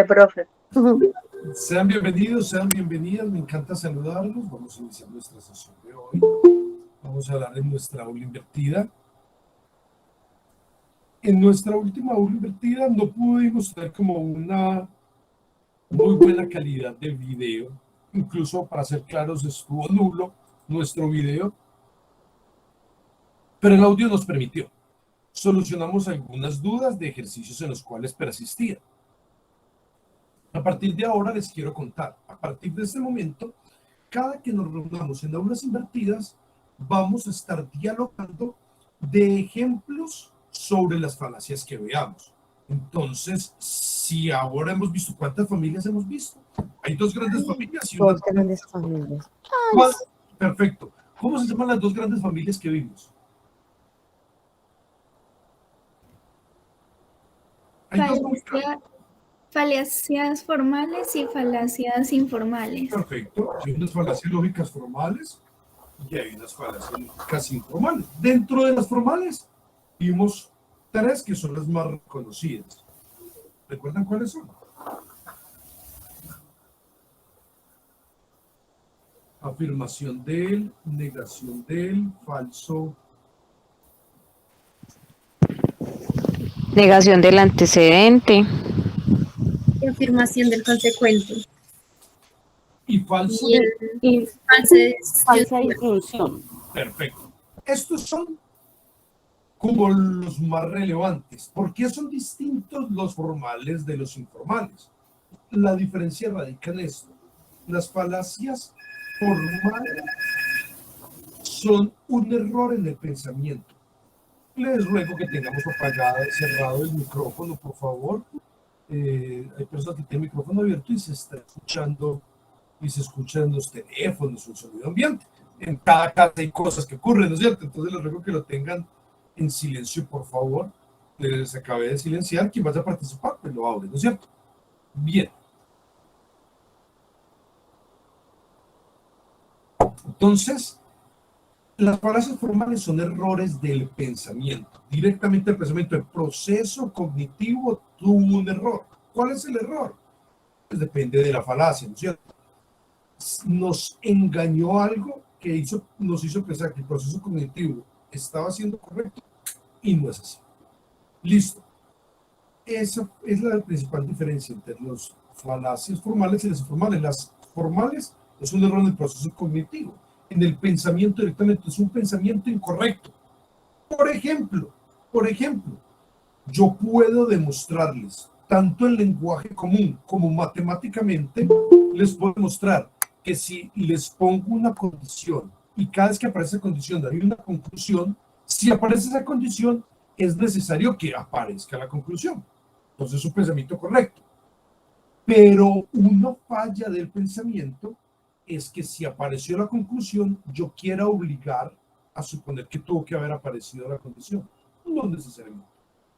Profe. Sean bienvenidos, sean bienvenidas, me encanta saludarlos. Vamos a iniciar nuestra sesión de hoy. Vamos a hablar de nuestra aula invertida. En nuestra última aula invertida no pudimos tener como una muy buena calidad de video. Incluso, para ser claros, estuvo nulo nuestro video, pero el audio nos permitió. Solucionamos algunas dudas de ejercicios en los cuales persistían. A partir de ahora les quiero contar, a partir de este momento, cada que nos reunamos en aulas invertidas, vamos a estar dialogando de ejemplos sobre las falacias que veamos. Entonces, si ahora hemos visto, ¿cuántas familias hemos visto? Hay dos grandes familias y una... Dos grandes familias. Perfecto. ¿Cómo se llaman las dos grandes familias que vimos? Hay dos muy grandes. Falacias formales y falacias informales. Perfecto. Hay unas falacias lógicas formales y hay unas falacias lógicas informales. Dentro de las formales vimos tres que son las más reconocidas. ¿Recuerdan cuáles son? Afirmación del, negación del, falso. Negación del antecedente. Afirmación del consecuente. Y falso. Y Falsa disyunción. Perfecto. Estos son como los más relevantes. ¿Por qué son distintos los formales de los informales? La diferencia radica en esto. Las falacias formales son un error en el pensamiento. Les ruego que tengamos apagado y cerrado el micrófono, por favor. Hay personas que tienen el micrófono abierto y se está escuchando y se escuchan los teléfonos, un sonido ambiente. En cada casa hay cosas que ocurren, ¿no es cierto? Entonces les ruego que lo tengan en silencio, por favor. Les acabé de silenciar. Quien vaya a participar, pues lo abre, ¿no es cierto? Bien. Entonces, las falacias formales son errores del pensamiento. Directamente el pensamiento, el proceso cognitivo tuvo un error. ¿Cuál es el error? Pues depende de la falacia, ¿no es cierto? Nos engañó algo que nos hizo pensar que el proceso cognitivo estaba siendo correcto y no es así. Listo. Esa es la principal diferencia entre las falacias formales y las informales. Las formales es un error en el proceso cognitivo. En el pensamiento directamente es un pensamiento incorrecto. Por ejemplo, yo puedo demostrarles, tanto en lenguaje común como matemáticamente, les puedo demostrar que si les pongo una condición y cada vez que aparece esa condición hay una conclusión, si aparece esa condición es necesario que aparezca la conclusión. Entonces es un pensamiento correcto. Pero una falla del pensamiento es que si apareció la conclusión, yo quiera obligar a suponer que tuvo que haber aparecido la condición. No necesariamente.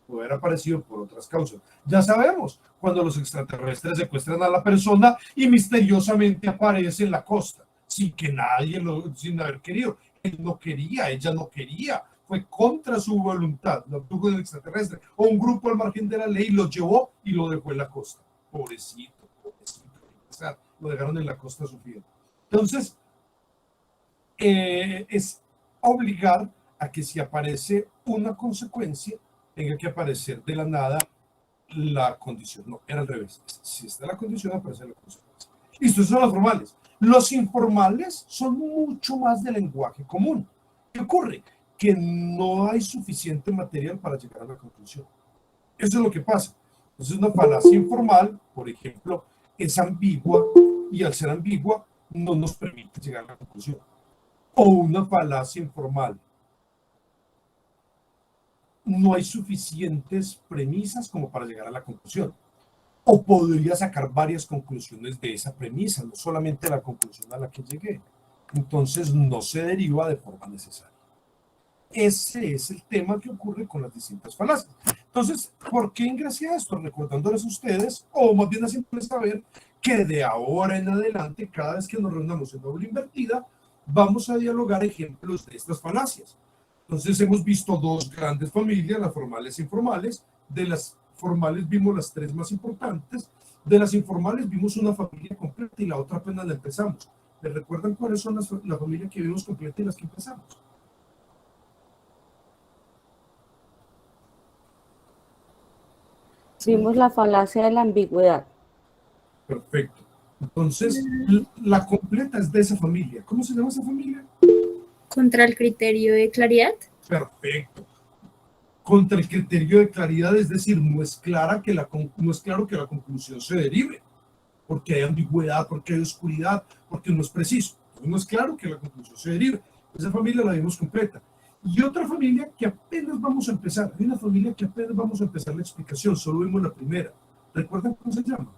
Puede haber aparecido por otras causas. Ya sabemos, cuando los extraterrestres secuestran a la persona y misteriosamente aparece en la costa, sin que nadie sin haber querido. Él no quería, ella no quería. Fue contra su voluntad. Lo obtuvo el extraterrestre. O un grupo al margen de la ley lo llevó y lo dejó en la costa. Pobrecito. O sea, lo dejaron en la costa sufriendo. Entonces, es obligar a que si aparece una consecuencia, tenga que aparecer de la nada la condición. No, era al revés. Si está la condición, aparece la consecuencia. Listo, esos son los formales. Los informales son mucho más de lenguaje común. ¿Qué ocurre? Que no hay suficiente material para llegar a la conclusión. Eso es lo que pasa. Entonces, una falacia informal, por ejemplo, es ambigua y al ser ambigua no nos permite llegar a la conclusión. O una falacia informal. No hay suficientes premisas como para llegar a la conclusión. O podría sacar varias conclusiones de esa premisa, no solamente la conclusión a la que llegué. Entonces no se deriva de forma necesaria. Ese es el tema que ocurre con las distintas falacias. Entonces, ¿por qué ingresé a esto? Recordándoles a ustedes, o más bien haciéndoles saber que de ahora en adelante, cada vez que nos reunamos en doble invertida, vamos a dialogar ejemplos de estas falacias. Entonces hemos visto dos grandes familias, las formales e informales. De las formales vimos las tres más importantes De las informales vimos una familia completa y la otra apenas la empezamos. ¿Me recuerdan cuáles son la familia que vimos completa y las que empezamos? Vimos la falacia de la ambigüedad. Perfecto. Entonces, la completa es de esa familia. ¿Cómo se llama esa familia? Contra el criterio de claridad. Perfecto. Contra el criterio de claridad, es decir, no es claro que la conclusión se derive, porque hay ambigüedad, porque hay oscuridad, porque no es preciso. Entonces, no es claro que la conclusión se derive. Esa familia la vimos completa. Y otra familia que apenas vamos a empezar. Hay una familia que apenas vamos a empezar la explicación, solo vimos la primera. ¿Recuerdan cómo se llama?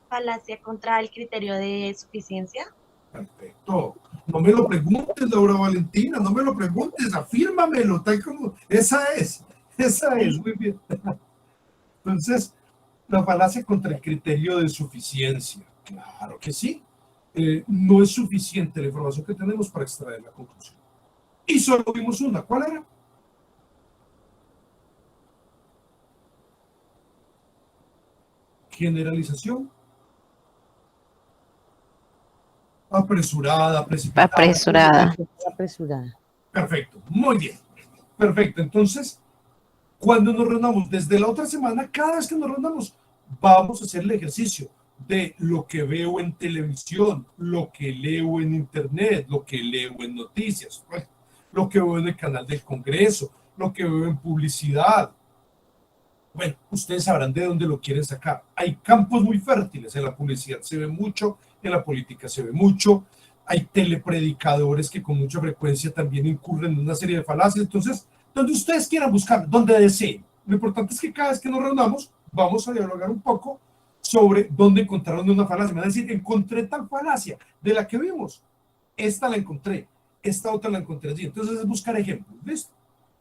Falacia contra el criterio de suficiencia. Perfecto. No me lo preguntes, Laura Valentina, no me lo preguntes, afírmamelo, tal como. Esa es, muy bien. Entonces, la falacia contra el criterio de suficiencia. Claro que sí. No es suficiente la información que tenemos para extraer la conclusión. Y solo vimos una. ¿Cuál era? Generalización. Apresurada, precipitada. Apresurada. Perfecto, muy bien. Perfecto, entonces, cuando nos reunamos desde la otra semana, cada vez que nos reunamos, vamos a hacer el ejercicio de lo que veo en televisión, lo que leo en internet, lo que leo en noticias, lo que veo en el canal del Congreso, lo que veo en publicidad. Bueno, ustedes sabrán de dónde lo quieren sacar. Hay campos muy fértiles, en la publicidad se ve mucho, en la política se ve mucho, hay telepredicadores que con mucha frecuencia también incurren en una serie de falacias. Entonces, donde ustedes quieran buscar, donde deseen. Lo importante es que cada vez que nos reunamos, vamos a dialogar un poco sobre dónde encontraron una falacia. Me van a decir, encontré tal falacia de la que vimos. Esta la encontré, esta otra la encontré allí. Entonces es buscar ejemplos, ¿listo?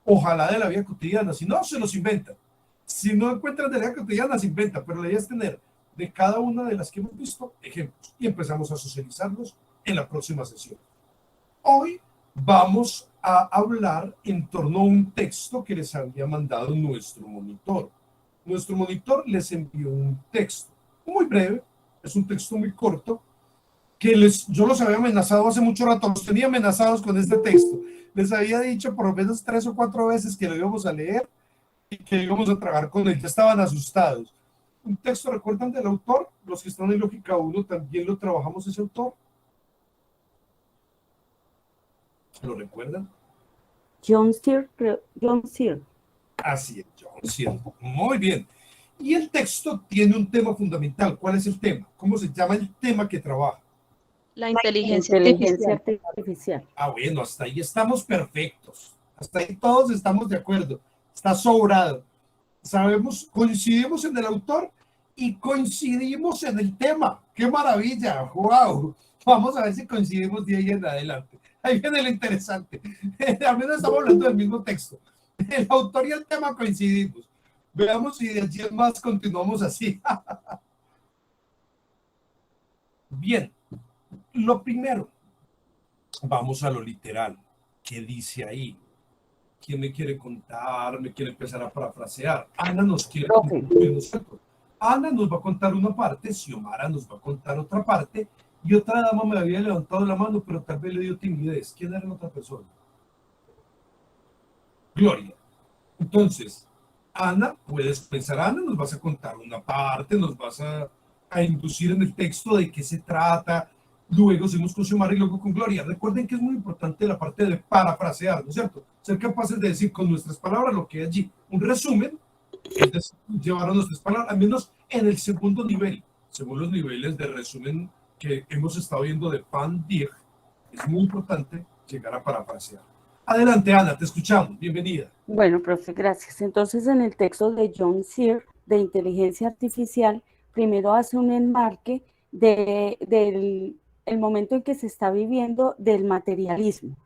Ojalá de la vida cotidiana, si no, se los inventan. Si no encuentran de la vida cotidiana, se inventan, pero la idea es tener de cada una de las que hemos visto ejemplos y empezamos a socializarlos en la próxima sesión. Hoy vamos a hablar en torno a un texto que les había mandado nuestro monitor. Nuestro monitor les envió un texto muy breve, es un texto muy corto, que yo los había amenazado hace mucho rato, los tenía amenazados con este texto. Les había dicho por lo menos 3 o 4 veces que lo íbamos a leer y que íbamos a trabajar con él, ya estaban asustados. Un texto, ¿recuerdan del autor? Los que están en Lógica 1 también lo trabajamos ese autor. ¿Lo recuerdan? John Searle. Así es, John Searle. Muy bien. Y el texto tiene un tema fundamental. ¿Cuál es el tema? ¿Cómo se llama el tema que trabaja? La inteligencia Artificial. Ah, bueno, hasta ahí estamos perfectos. Hasta ahí todos estamos de acuerdo. Está sobrado. Sabemos, coincidimos en el autor y coincidimos en el tema. ¡Qué maravilla! ¡Wow! Vamos a ver si coincidimos de ahí en adelante. Ahí viene lo interesante. Al menos estamos hablando del mismo texto. El autor y el tema coincidimos. Veamos si de allí en más continuamos así. Bien, lo primero, vamos a lo literal. ¿Qué dice ahí? ¿Quién me quiere contar? ¿Me quiere empezar a parafrasear? Ana nos quiere contar. Ana nos va a contar una parte, Xiomara nos va a contar otra parte, y otra dama me había levantado la mano, pero tal vez le dio timidez. ¿Quién era la otra persona? Gloria. Entonces, Ana, puedes pensar, Ana, nos vas a contar una parte, nos vas a inducir en el texto de qué se trata, luego seguimos con Xiomara y luego con Gloria. Recuerden que es muy importante la parte de parafrasear, ¿no es cierto? Ser capaces de decir con nuestras palabras lo que hay allí. Un resumen, es decir, llevar a nuestras palabras, al menos en el segundo nivel, según los niveles de resumen que hemos estado viendo de Van Dijk, es muy importante llegar a parafrasear. Adelante, Ana, te escuchamos. Bienvenida. Bueno, profe, gracias. Entonces, en el texto de John Searle, de inteligencia artificial, primero hace un enmarque del momento en que se está viviendo del materialismo.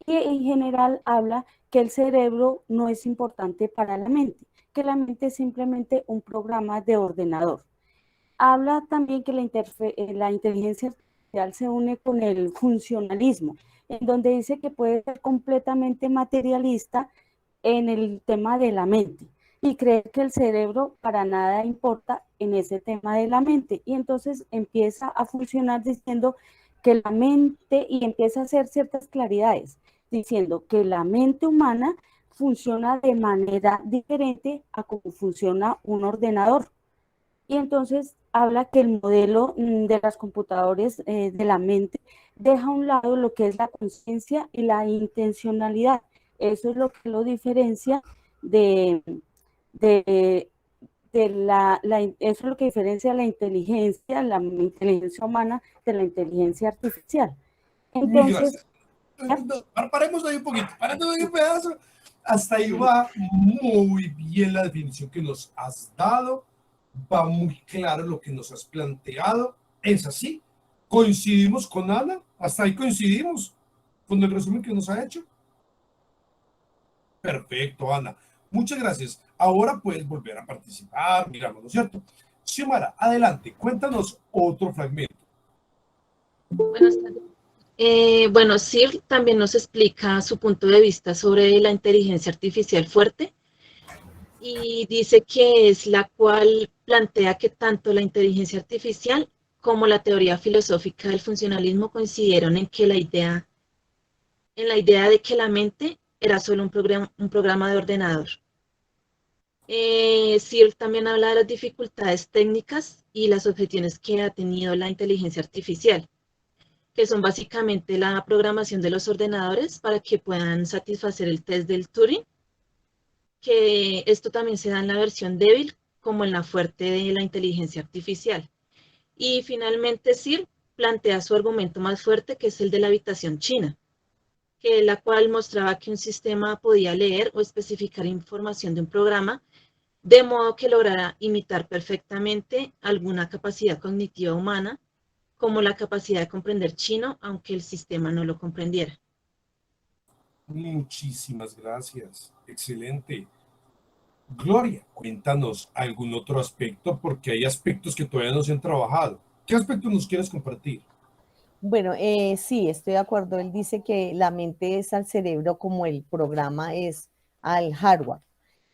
Y en general habla que el cerebro no es importante para la mente, que la mente es simplemente un programa de ordenador. Habla también que la inteligencia artificial se une con el funcionalismo, en donde dice que puede ser completamente materialista en el tema de la mente. y creer que el cerebro para nada importa en ese tema de la mente. Y entonces empieza a funcionar diciendo que la mente, y empieza a hacer ciertas claridades, diciendo que la mente humana funciona de manera diferente a cómo funciona un ordenador. Y entonces habla que el modelo de las computadoras de la mente deja a un lado lo que es la conciencia y la intencionalidad. Eso es lo que lo diferencia de, de, eso es lo que diferencia la inteligencia humana de la inteligencia artificial. Mil Entonces, gracias. Paremos ahí un poquito, paremos ahí un pedazo. Hasta ahí va muy bien la definición que nos has dado, va muy claro lo que nos has planteado. Es así. ¿Coincidimos con Ana? ¿Hasta ahí coincidimos con el resumen que nos ha hecho? Perfecto, Ana. Muchas gracias. Ahora puedes volver a participar, miramos, ¿no es cierto? Xiomara, adelante, cuéntanos otro fragmento. Buenas tardes. Bueno, Sir también nos explica su punto de vista sobre la inteligencia artificial fuerte y dice que es la cual plantea que tanto la inteligencia artificial como la teoría filosófica del funcionalismo coincidieron en la idea de que la mente era solo un programa de ordenador. Sir también habla de las dificultades técnicas y las objeciones que ha tenido la inteligencia artificial, que son básicamente la programación de los ordenadores para que puedan satisfacer el test del Turing, que esto también se da en la versión débil como en la fuerte de la inteligencia artificial. Y finalmente Sir plantea su argumento más fuerte, que es el de la habitación china, que la cual mostraba que un sistema podía leer o especificar información de un programa de modo que lograra imitar perfectamente alguna capacidad cognitiva humana, como la capacidad de comprender chino, aunque el sistema no lo comprendiera. Muchísimas gracias. Excelente. Gloria, cuéntanos algún otro aspecto, porque hay aspectos que todavía no se han trabajado. ¿Qué aspectos nos quieres compartir? Bueno, sí, estoy de acuerdo. Él dice que la mente es al cerebro como el programa es al hardware.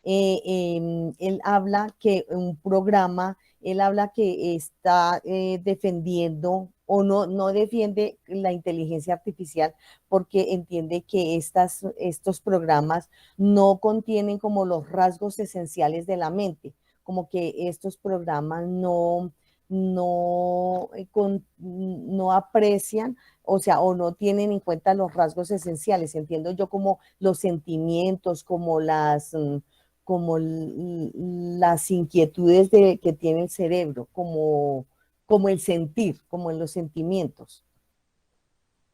Él habla que un programa, él habla que está defendiendo o no defiende la inteligencia artificial porque entiende que estos programas no contienen como los rasgos esenciales de la mente, como que estos programas no aprecian, o sea, o no tienen en cuenta los rasgos esenciales, entiendo yo como los sentimientos, como las inquietudes que tiene el cerebro, como el sentir, como en los sentimientos.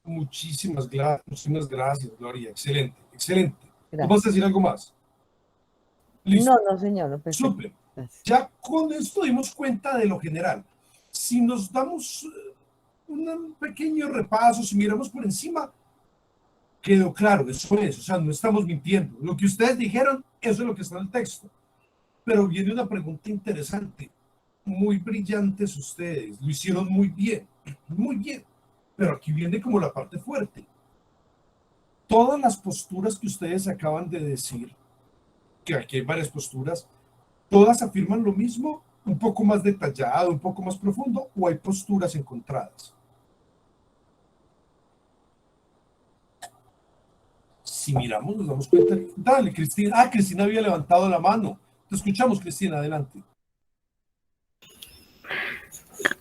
Muchísimas gracias, Gloria. Excelente, excelente. ¿Tú vas Gracias. a decir algo más? No, Listo. no, señor, no, perfecto. Súper. Gracias. Ya con esto dimos cuenta de lo general. Si nos damos un pequeño repaso, si miramos por encima, quedó claro, eso es, o sea, no estamos mintiendo. Lo que ustedes dijeron, eso es lo que está en el texto. Pero viene una pregunta interesante. Muy brillantes ustedes, lo hicieron muy bien, muy bien. Pero aquí viene como la parte fuerte. Todas las posturas que ustedes acaban de decir, que aquí hay varias posturas, ¿todas afirman lo mismo? ¿Un poco más detallado, un poco más profundo? ¿O hay posturas encontradas? Si miramos, nos damos cuenta. Dale, Cristina. Ah, Cristina había levantado la mano. Te escuchamos, Cristina, adelante.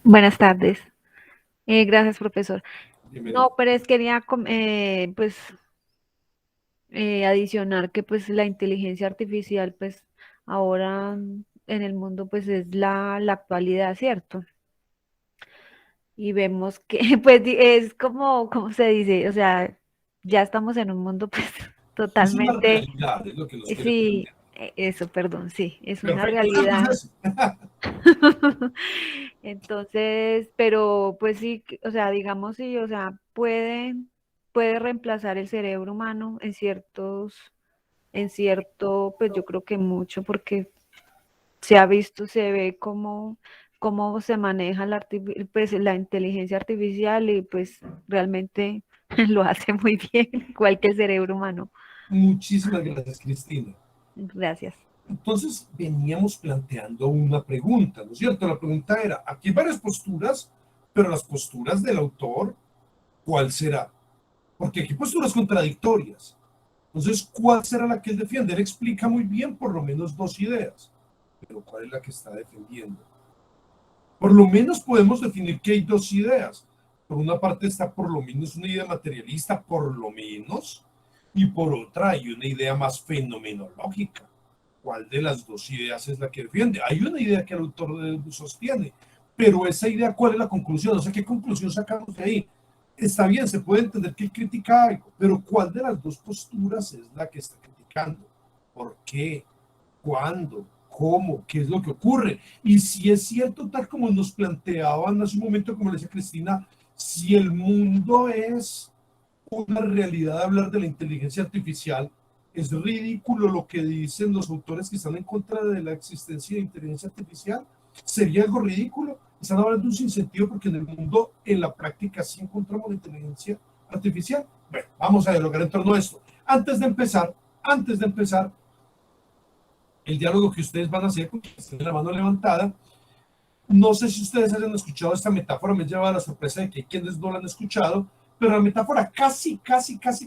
Buenas tardes. Gracias, profesor. Bienvenido. No, pero quería pues adicionar que pues la inteligencia artificial pues ahora en el mundo pues es la actualidad, ¿cierto? Y vemos que pues es como se dice, o sea, ya estamos en un mundo pues Es una totalmente, realidad, es lo que nos quiere sí, plantear. eso, perdón, sí, es una Perfecto, tanto realidad. es eso. Entonces, pero pues sí, o sea, digamos sí, o sea, puede reemplazar el cerebro humano en cierto, pues yo creo que mucho, porque se ha visto, se ve cómo se maneja pues, la inteligencia artificial y pues realmente lo hace muy bien, igual que el cerebro humano. Muchísimas gracias, Cristina. Gracias. Entonces veníamos planteando una pregunta, ¿no es cierto? La pregunta era, aquí hay varias posturas, pero las posturas del autor, ¿cuál será? Porque aquí hay posturas contradictorias. Entonces, ¿cuál será la que él defiende? Él explica muy bien por lo menos dos ideas, pero ¿cuál es la que está defendiendo? Por lo menos podemos definir que hay dos ideas. Por una parte está por lo menos una idea materialista, por lo menos, y por otra hay una idea más fenomenológica. ¿Cuál de las dos ideas es la que defiende? Hay una idea que el autor sostiene, pero esa idea, ¿cuál es la conclusión? No sé qué conclusión sacamos de ahí. Está bien, se puede entender que él critica algo, pero ¿cuál de las dos posturas es la que está criticando? ¿Por qué? ¿Cuándo? ¿Cómo? ¿Qué es lo que ocurre? Y si es cierto, tal como nos planteaban hace un momento, como le decía Cristina, si el mundo es una realidad, hablar de la inteligencia artificial, es ridículo lo que dicen los autores que están en contra de la existencia de inteligencia artificial. ¿Sería algo ridículo? Están hablando de un sinsentido porque en el mundo, en la práctica, sí encontramos la inteligencia artificial. Bueno, vamos a dialogar en torno a esto. Antes de empezar, el diálogo que ustedes van a hacer, porque tienen la mano levantada, no sé si ustedes hayan escuchado esta metáfora, me lleva a la sorpresa de que hay quienes no la han escuchado, pero la metáfora casi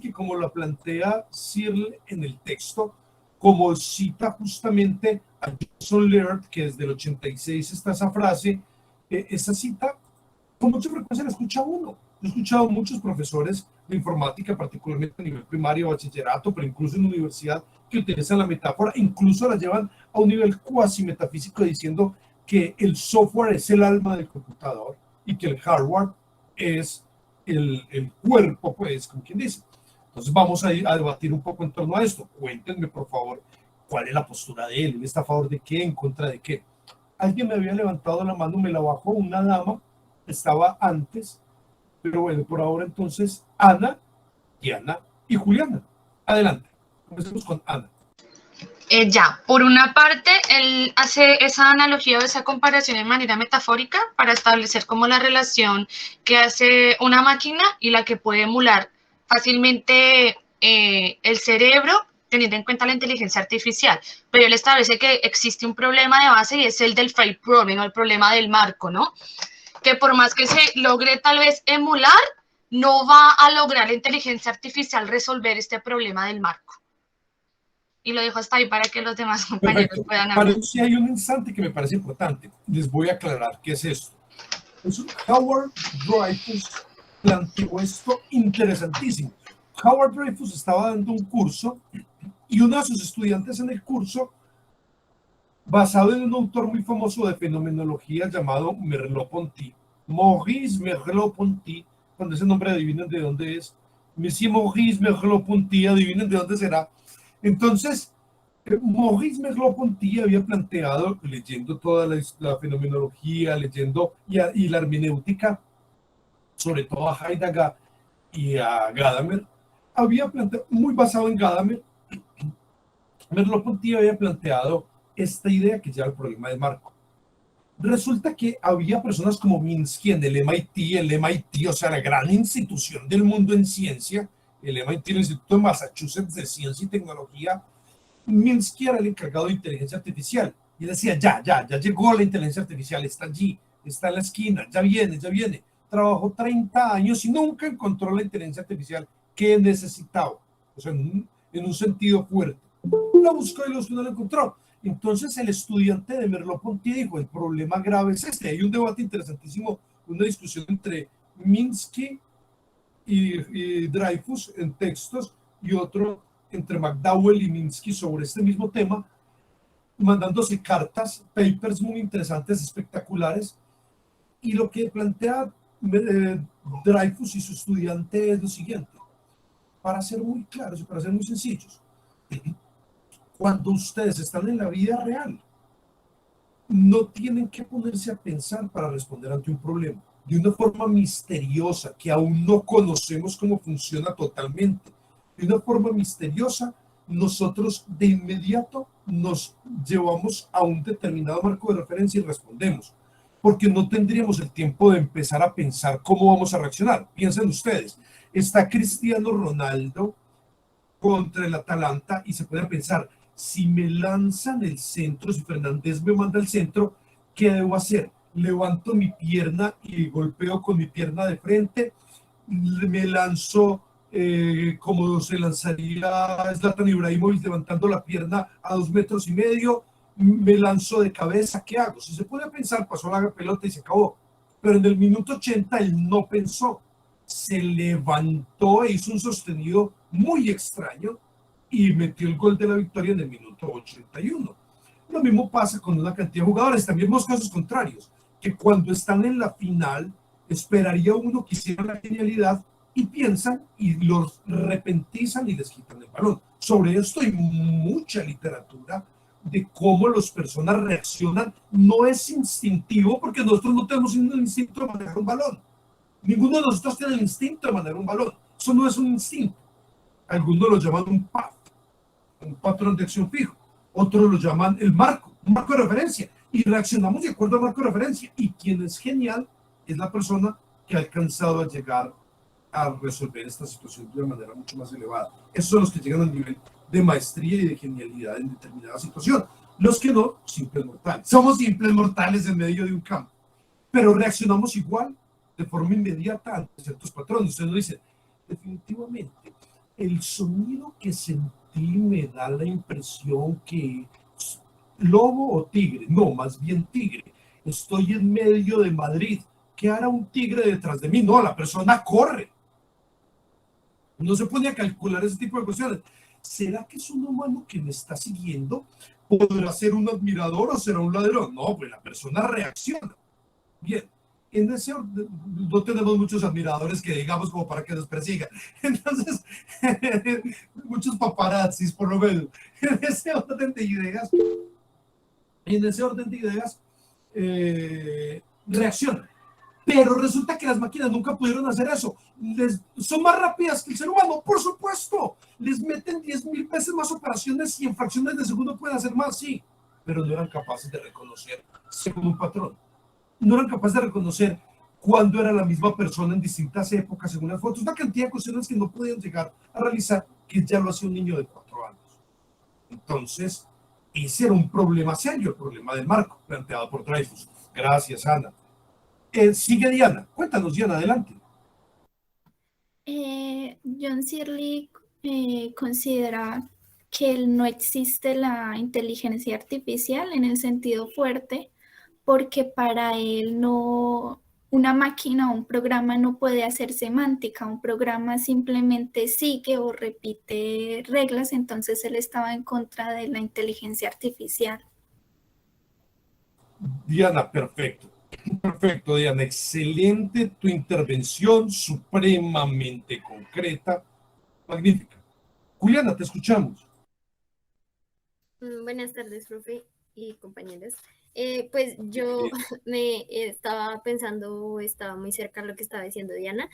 que como la plantea Searle en el texto, como cita justamente a Jason Laird, que desde el 86 está esa frase, esa cita con mucha frecuencia la escucha uno. Yo he escuchado muchos profesores de informática, particularmente a nivel primario, bachillerato, pero incluso en universidad, que utilizan la metáfora, incluso la llevan a un nivel cuasi metafísico diciendo que el software es el alma del computador y que el hardware es el cuerpo, pues, como quien dice. Entonces vamos a ir a debatir un poco en torno a esto. Cuéntenme, por favor, cuál es la postura de él. ¿Él está a favor de qué? ¿En contra de qué? Alguien me había levantado la mano, me la bajó una dama, estaba antes, pero bueno, por ahora entonces Ana, Diana y Juliana. Adelante, comencemos con Ana. Por una parte, él hace esa analogía o esa comparación de manera metafórica para establecer como la relación que hace una máquina y la que puede emular fácilmente el cerebro, teniendo en cuenta la inteligencia artificial. Pero él establece que existe un problema de base y es el del frame problem, o el problema del marco, ¿no? Que por más que se logre tal vez emular, no va a lograr la inteligencia artificial resolver este problema del marco. Y lo dejo hasta ahí para que los demás compañeros Perfecto. puedan hablar. Pero sí hay un instante que me parece importante. Les voy a aclarar qué es esto. Howard Dreyfus planteó esto interesantísimo. Howard Dreyfus estaba dando un curso y uno de sus estudiantes en el curso, basado en un autor muy famoso de fenomenología llamado Merleau-Ponty, Maurice Merleau-Ponty, cuando ese nombre adivinen de dónde es, Monsieur Maurice Merleau-Ponty, adivinen de dónde será. Entonces, Maurice Merleau-Ponty había planteado, leyendo toda la fenomenología, leyendo y la hermenéutica, sobre todo a Heidegger y a Gadamer, había planteado, muy basado en Gadamer, Merleau-Ponty había planteado esta idea que lleva el problema de marco. Resulta que había personas como Minsky en el MIT, o sea, la gran institución del mundo en ciencia, el MIT, el Instituto de Massachusetts de Ciencia y Tecnología. Minsky era el encargado de inteligencia artificial y decía, ya llegó la inteligencia artificial, está allí, está en la esquina, ya viene. Trabajó 30 años y nunca encontró la inteligencia artificial que necesitaba, o sea, en un sentido fuerte. La buscó y no la encontró. Entonces el estudiante de Merleau-Ponty dijo, el problema grave es este. Hay un debate interesantísimo, una discusión entre Minsky y Dreyfus en textos y otro entre McDowell y Minsky sobre este mismo tema, mandándose cartas, papers muy interesantes, espectaculares, y lo que plantea Dreyfus y su estudiante es lo siguiente, para ser muy claros y para ser muy sencillos, cuando ustedes están en la vida real, no tienen que ponerse a pensar para responder ante un problema, de una forma misteriosa, que aún no conocemos cómo funciona totalmente. De una forma misteriosa, nosotros de inmediato nos llevamos a un determinado marco de referencia y respondemos, porque no tendríamos el tiempo de empezar a pensar cómo vamos a reaccionar. Piensen ustedes, está Cristiano Ronaldo contra el Atalanta y se pueden pensar, Si me lanzan el centro, si Fernández me manda el centro, ¿qué debo hacer? Levanto mi pierna y golpeo con mi pierna de frente, me lanzo como se lanzaría Zlatan Ibrahimovic levantando la pierna a 2,5 metros, me lanzo de cabeza, ¿qué hago? Si se puede pensar, pasó la pelota y se acabó. Pero en el minuto 80 él no pensó, se levantó e hizo un sostenido muy extraño y metió el gol de la victoria en el minuto 81. Lo mismo pasa con una cantidad de jugadores. También vemos casos contrarios, que cuando están en la final, esperaría uno que hiciera la genialidad y piensan y los repentizan y les quitan el balón. Sobre esto hay mucha literatura de cómo las personas reaccionan. No es instintivo, porque nosotros no tenemos un instinto de manejar un balón. Ninguno de nosotros tiene el instinto de manejar un balón. Eso no es un instinto. Algunos lo llaman un patrón de acción fijo. Otros lo llaman un marco de referencia. Y reaccionamos de acuerdo al marco de referencia. Y quien es genial es la persona que ha alcanzado a llegar a resolver esta situación de una manera mucho más elevada. Esos son los que llegan al nivel de maestría y de genialidad en determinada situación. Los que no, simples mortales. Somos simples mortales en medio de un campo. Pero reaccionamos igual, de forma inmediata, ante ciertos patrones. Ustedes nos dicen, definitivamente, el sonido que sentí me da la impresión que lobo o tigre. No, más bien tigre. Estoy en medio de Madrid. ¿Qué hará un tigre detrás de mí? No, la persona corre. No se pone a calcular ese tipo de cuestiones. ¿Será que es un humano que me está siguiendo? ¿Podrá ser un admirador o será un ladrón? No, pues la persona reacciona. Bien, en ese orden, no tenemos muchos admiradores que digamos como para que nos persigan. Entonces, muchos paparazzis por lo menos. En ese orden de ideas, reaccionan. Pero resulta que las máquinas nunca pudieron hacer eso. Son más rápidas que el ser humano, por supuesto. Les meten 10,000 veces más operaciones y en fracciones de segundo pueden hacer más, sí. Pero no eran capaces de reconocer según un patrón. No eran capaces de reconocer cuándo era la misma persona en distintas épocas, según las fotos. Una cantidad de cuestiones que no podían llegar a realizar, que ya lo hacía un niño de 4 años. Entonces, ese era un problema serio, el problema del marco planteado por Dreyfus. Gracias, Ana. Sigue Diana. Cuéntanos, Diana, adelante. John Searle considera que no existe la inteligencia artificial en el sentido fuerte, porque para él no, una máquina o un programa no puede hacer semántica, un programa simplemente sigue o repite reglas, entonces él estaba en contra de la inteligencia artificial. Diana, perfecto. Perfecto, Diana. Excelente tu intervención, supremamente concreta. Magnífica. Juliana, te escuchamos. Buenas tardes, profe y compañeros. Pues yo me estaba pensando, estaba muy cerca de lo que estaba diciendo Diana,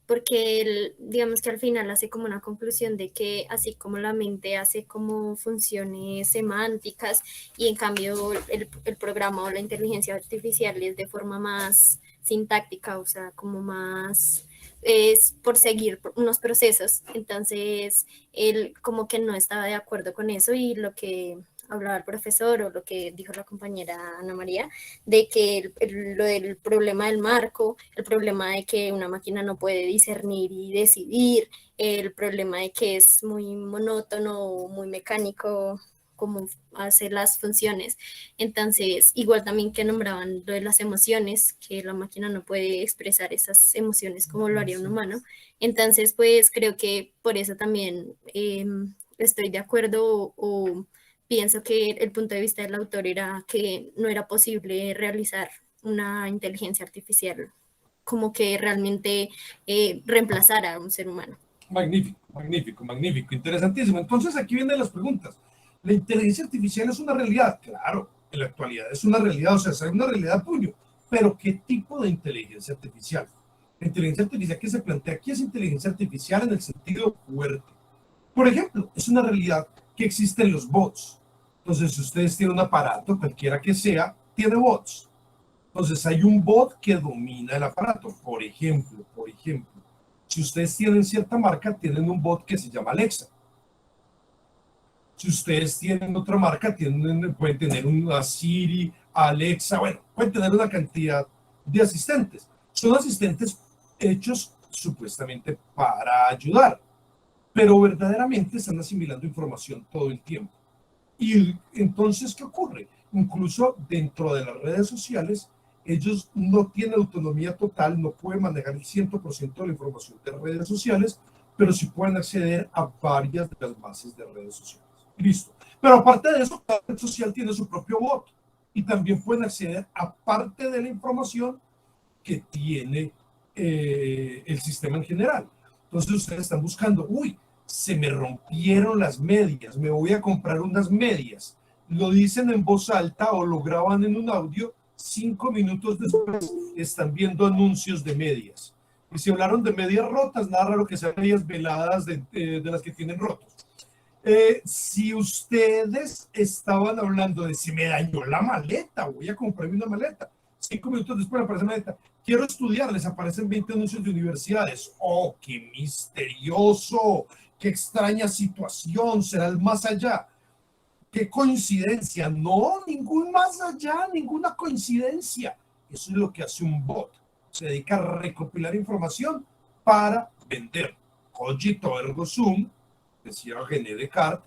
porque él, digamos que al final hace como una conclusión de que así como la mente hace como funciones semánticas y en cambio el programa o la inteligencia artificial es de forma más sintáctica, o sea, como más es por seguir unos procesos. Entonces, él como que no estaba de acuerdo con eso y lo que hablaba el profesor o lo que dijo la compañera Ana María, de que lo del problema del marco, el problema de que una máquina no puede discernir y decidir, el problema de que es muy monótono, muy mecánico, como hacer las funciones. Entonces, igual también que nombraban lo de las emociones, que la máquina no puede expresar esas emociones como lo haría un humano. Entonces, pues creo que por eso también estoy de acuerdo o pienso que el punto de vista del autor era que no era posible realizar una inteligencia artificial como que realmente reemplazara a un ser humano. Magnífico, magnífico, magnífico, interesantísimo. Entonces aquí vienen las preguntas. ¿La inteligencia artificial es una realidad? Claro, en la actualidad es una realidad, o sea, es una realidad puño. Pero ¿qué tipo de inteligencia artificial? La inteligencia artificial que se plantea aquí es inteligencia artificial en el sentido fuerte. Por ejemplo, es una realidad que existen los bots. Entonces, si ustedes tienen un aparato, cualquiera que sea, tiene bots. Entonces, hay un bot que domina el aparato. Por ejemplo, si ustedes tienen cierta marca, tienen un bot que se llama Alexa. Si ustedes tienen otra marca, pueden tener una Siri, Alexa, bueno, pueden tener una cantidad de asistentes. Son asistentes hechos supuestamente para ayudar, pero verdaderamente están asimilando información todo el tiempo. Y entonces, ¿qué ocurre? Incluso dentro de las redes sociales, ellos no tienen autonomía total, no pueden manejar el 100% de la información de redes sociales, pero sí pueden acceder a varias de las bases de redes sociales. Listo. Pero aparte de eso, cada red social tiene su propio bot y también pueden acceder a parte de la información que tiene el sistema en general. Entonces ustedes están buscando, uy, se me rompieron las medias, me voy a comprar unas medias. Lo dicen en voz alta o lo graban en un audio, 5 minutos después están viendo anuncios de medias. Y si hablaron de medias rotas, nada raro que sean medias veladas de las que tienen rotos. Si ustedes estaban hablando de si me dañó la maleta, voy a comprarme una maleta, 5 minutos después aparece la maleta, quiero estudiar, les aparecen 20 anuncios de universidades. ¡Oh, qué misterioso! ¡Qué extraña situación! ¿Será el más allá? ¡Qué coincidencia! No, ningún más allá, ninguna coincidencia. Eso es lo que hace un bot. Se dedica a recopilar información para vender. Cogito ergo sum, decía René Descartes.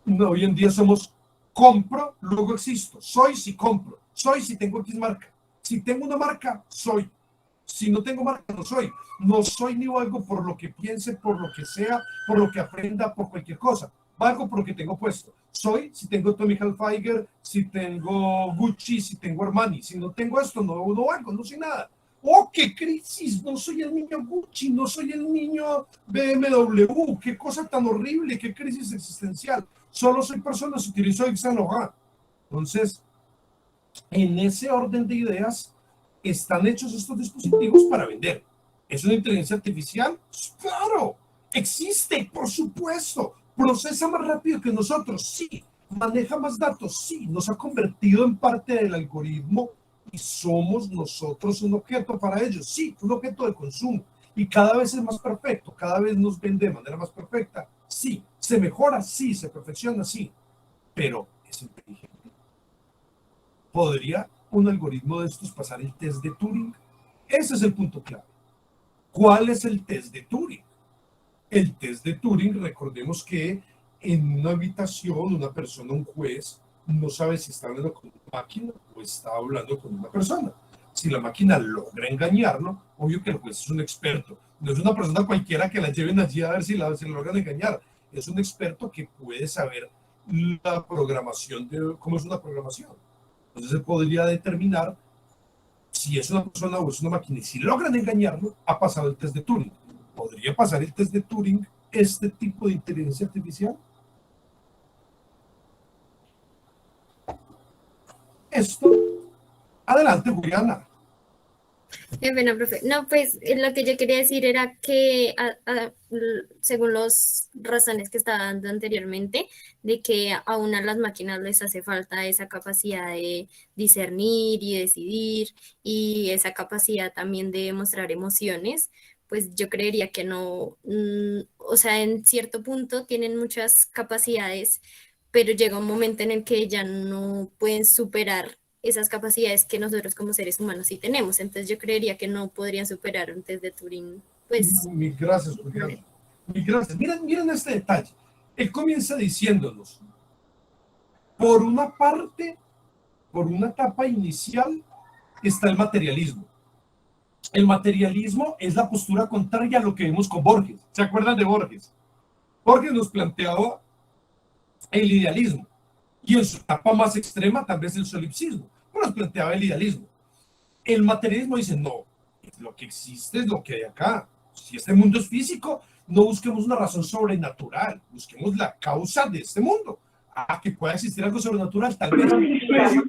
Hoy en día somos compro, luego existo. Soy si compro. Soy si tengo X marca. Si tengo una marca, soy. Si no tengo marca, no soy. No soy ni valgo por lo que piense, por lo que sea, por lo que aprenda, por cualquier cosa. Valgo por lo que tengo puesto. Soy si tengo Tommy Hilfiger, si tengo Gucci, si tengo Armani. Si no tengo esto, no valgo, no soy nada. ¡Oh, qué crisis! No soy el niño Gucci, no soy el niño BMW. ¡Qué cosa tan horrible! ¡Qué crisis existencial! Solo soy persona si utilizo Yves Saint Laurent. Entonces, en ese orden de ideas, están hechos estos dispositivos para vender. ¿Es una inteligencia artificial? ¡Claro! ¿Existe? Por supuesto. ¿Procesa más rápido que nosotros? Sí. ¿Maneja más datos? Sí. ¿Nos ha convertido en parte del algoritmo y somos nosotros un objeto para ellos? Sí, un objeto de consumo. Y cada vez es más perfecto, cada vez nos vende de manera más perfecta. Sí. ¿Se mejora? Sí. ¿Se perfecciona? Sí. Pero ¿es inteligente? ¿Podría un algoritmo de estos pasar el test de Turing? Ese es el punto clave. ¿Cuál es el test de Turing? El test de Turing, recordemos que en una habitación, una persona, un juez, no sabe si está hablando con una máquina o está hablando con una persona. Si la máquina logra engañarlo, obvio que el juez es un experto. No es una persona cualquiera que la lleven allí a ver si la logran engañar. Es un experto que puede saber la programación, cómo es una programación. Entonces se podría determinar si es una persona o es una máquina. Y si logran engañarlo, ha pasado el test de Turing. ¿Podría pasar el test de Turing este tipo de inteligencia artificial? Esto. Adelante, Juliana. Bueno, profe. No, pues lo que yo quería decir era que según las razones que estaba dando anteriormente, de que aún a las máquinas les hace falta esa capacidad de discernir y decidir y esa capacidad también de mostrar emociones, pues yo creería que no, o sea, en cierto punto tienen muchas capacidades, pero llega un momento en el que ya no pueden superar esas capacidades que nosotros como seres humanos sí tenemos. Entonces yo creería que no podrían superar un test de Turing. Pues, Mil gracias, Juliana. Mil gracias. Miren este detalle. Él comienza diciéndonos, por una parte, por una etapa inicial, está el materialismo. El materialismo es la postura contraria a lo que vimos con Borges. ¿Se acuerdan de Borges? Borges nos planteaba el idealismo. Y en su etapa más extrema, tal vez el solipsismo. Nos planteaba el idealismo. El materialismo dice, no, lo que existe es lo que hay acá. Si este mundo es físico, no busquemos una razón sobrenatural, busquemos la causa de este mundo. Que pueda existir algo sobrenatural, tal vez no se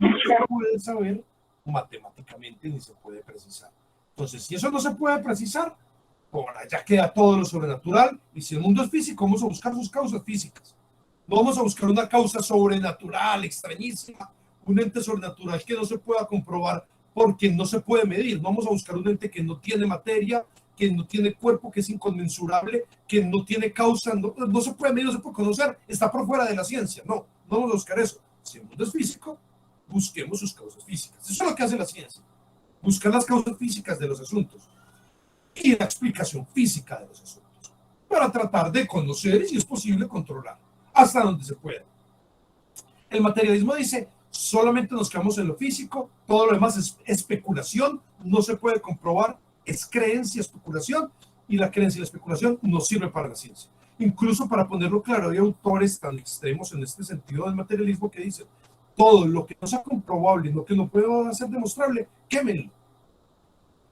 puede saber matemáticamente ni se puede precisar. Entonces, si eso no se puede precisar, por allá queda todo lo sobrenatural. Y si el mundo es físico, vamos a buscar sus causas físicas. No vamos a buscar una causa sobrenatural, extrañísima, un ente sobrenatural que no se pueda comprobar porque no se puede medir. No vamos a buscar un ente que no tiene materia, que no tiene cuerpo, que es inconmensurable, que no tiene causa, no se puede medir, no se puede conocer, está por fuera de la ciencia. No vamos a buscar eso. Si el mundo es físico, busquemos sus causas físicas. Eso es lo que hace la ciencia, buscar las causas físicas de los asuntos y la explicación física de los asuntos, para tratar de conocer y, si es posible, controlar, hasta donde se pueda. El materialismo dice, solamente nos quedamos en lo físico, todo lo demás es especulación, no se puede comprobar, es creencia, especulación, y la creencia y la especulación no sirve para la ciencia. Incluso, para ponerlo claro, hay autores tan extremos en este sentido del materialismo que dicen, todo lo que no sea comprobable, lo que no pueda ser demostrable, quémenlo.